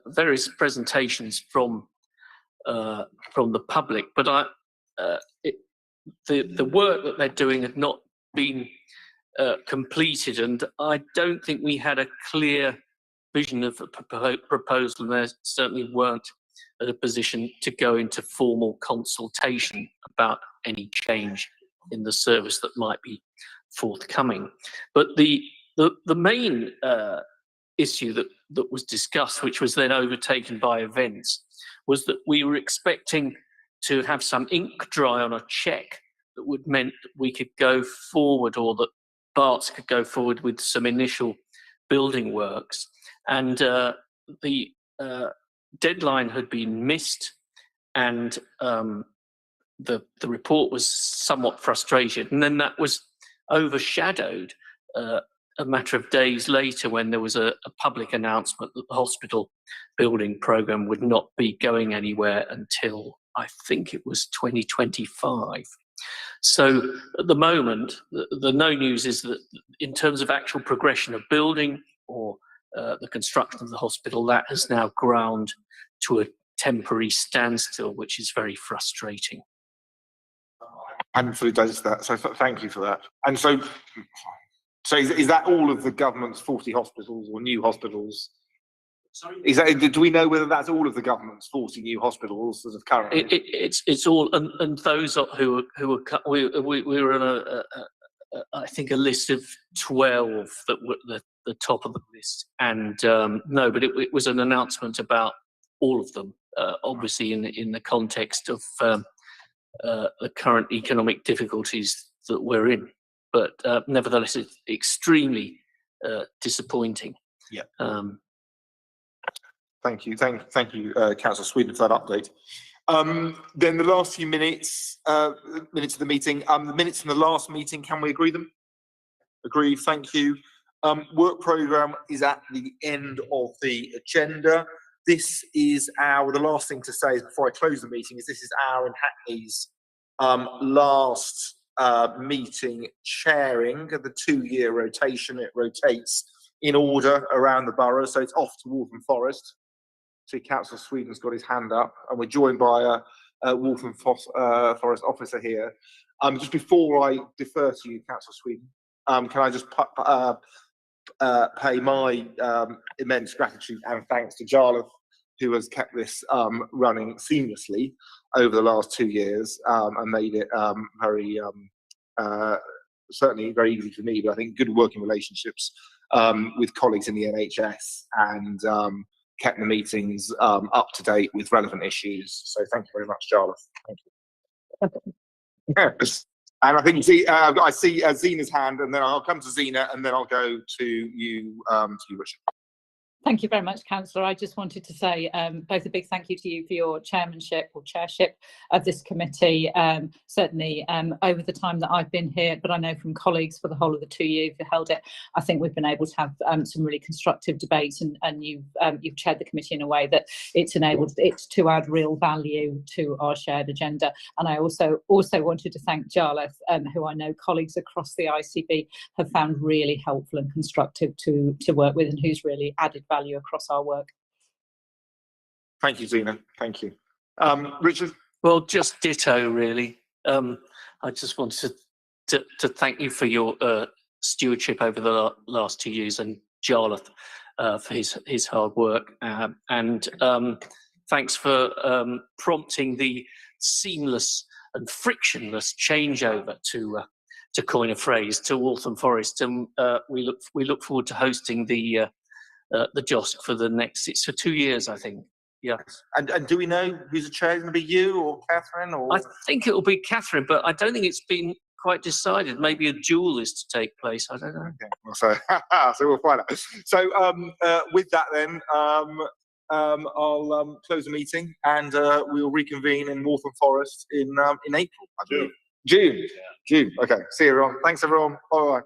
various presentations from the public, but the work that they're doing had not been completed, and I don't think we had a clear vision of a proposal, and there certainly weren't at a position to go into formal consultation about any change in the service that might be forthcoming. But the main issue that was discussed, which was then overtaken by events, was that we were expecting to have some ink dry on a cheque that would meant that we could go forward, or that Barts could go forward with some initial building works, and the deadline had been missed, and the report was somewhat frustrated, and then that was overshadowed a matter of days later when there was a public announcement that the hospital building programme would not be going anywhere until, I think it was 2025. So at the moment, the no news is that in terms of actual progression of building or the construction of the hospital, that has now ground to a temporary standstill, which is very frustrating. I hadn't fully digested that, so thank you for that. And so is that all of the government's 40 hospitals or new hospitals? Sorry? Do we know whether that's all of the government's 40 new hospitals as of currently? It's all, and those who were on I think a list of 12 that were the top of the list, and no, but it was an announcement about all of them, obviously in the context of the current economic difficulties that we're in, but nevertheless it's extremely disappointing. Yeah. Thank you, Councillor Sweden, for that update. Then the last few minutes of the meeting, the minutes from the last meeting, can we agree them? Agreed, thank you. Work programme is at the end of the agenda. This is the last thing to say is before I close the meeting is this is our and Hackney's last meeting chairing the 2-year rotation. It rotates in order around the borough, so it's off to Waltham Forest. See, Councillor Sweden's got his hand up, and we're joined by a Waltham Forest officer here. Just before I defer to you, Councillor Sweden, can I just pay my immense gratitude and thanks to Jhosc, who has kept this running seamlessly over the last 2 years and made it very, certainly very easy for me, but I think good working relationships with colleagues in the NHS and kept the meetings up to date with relevant issues. So thank you very much, Jhosc. Thank you. Yes. And I think I see Zina's hand, and then I'll come to Zina, and then I'll go to you, Richard. Thank you very much, Councillor. I just wanted to say both a big thank you to you for your chairmanship or chairship of this committee. Certainly over the time that I've been here, but I know from colleagues for the whole of the 2 years you've held it, I think we've been able to have some really constructive debates, and you've chaired the committee in a way that it's enabled it to add real value to our shared agenda. And I also wanted to thank Jhosc, who I know colleagues across the ICB have found really helpful and constructive to work with, and who's really added value across our work. Thank you, Zina. Thank you. Richard? Well, just ditto, really. I just wanted to thank you for your stewardship over the last 2 years, and Jhosc for his hard work. And thanks for prompting the seamless and frictionless changeover, to coin a phrase, to Waltham Forest. And we look forward to hosting the Jhosc for the next, it's for 2 years, I think. Yeah. And do we know who's the chair? Is it going to be you or Catherine? Or? I think it will be Catherine, but I don't think it's been quite decided. Maybe a duel is to take place. I don't know. Okay. Well, so we'll find out. So with that then, I'll close the meeting, and we'll reconvene in Waltham Forest in April, I believe. June. Okay. See you, everyone. Thanks, everyone. Bye.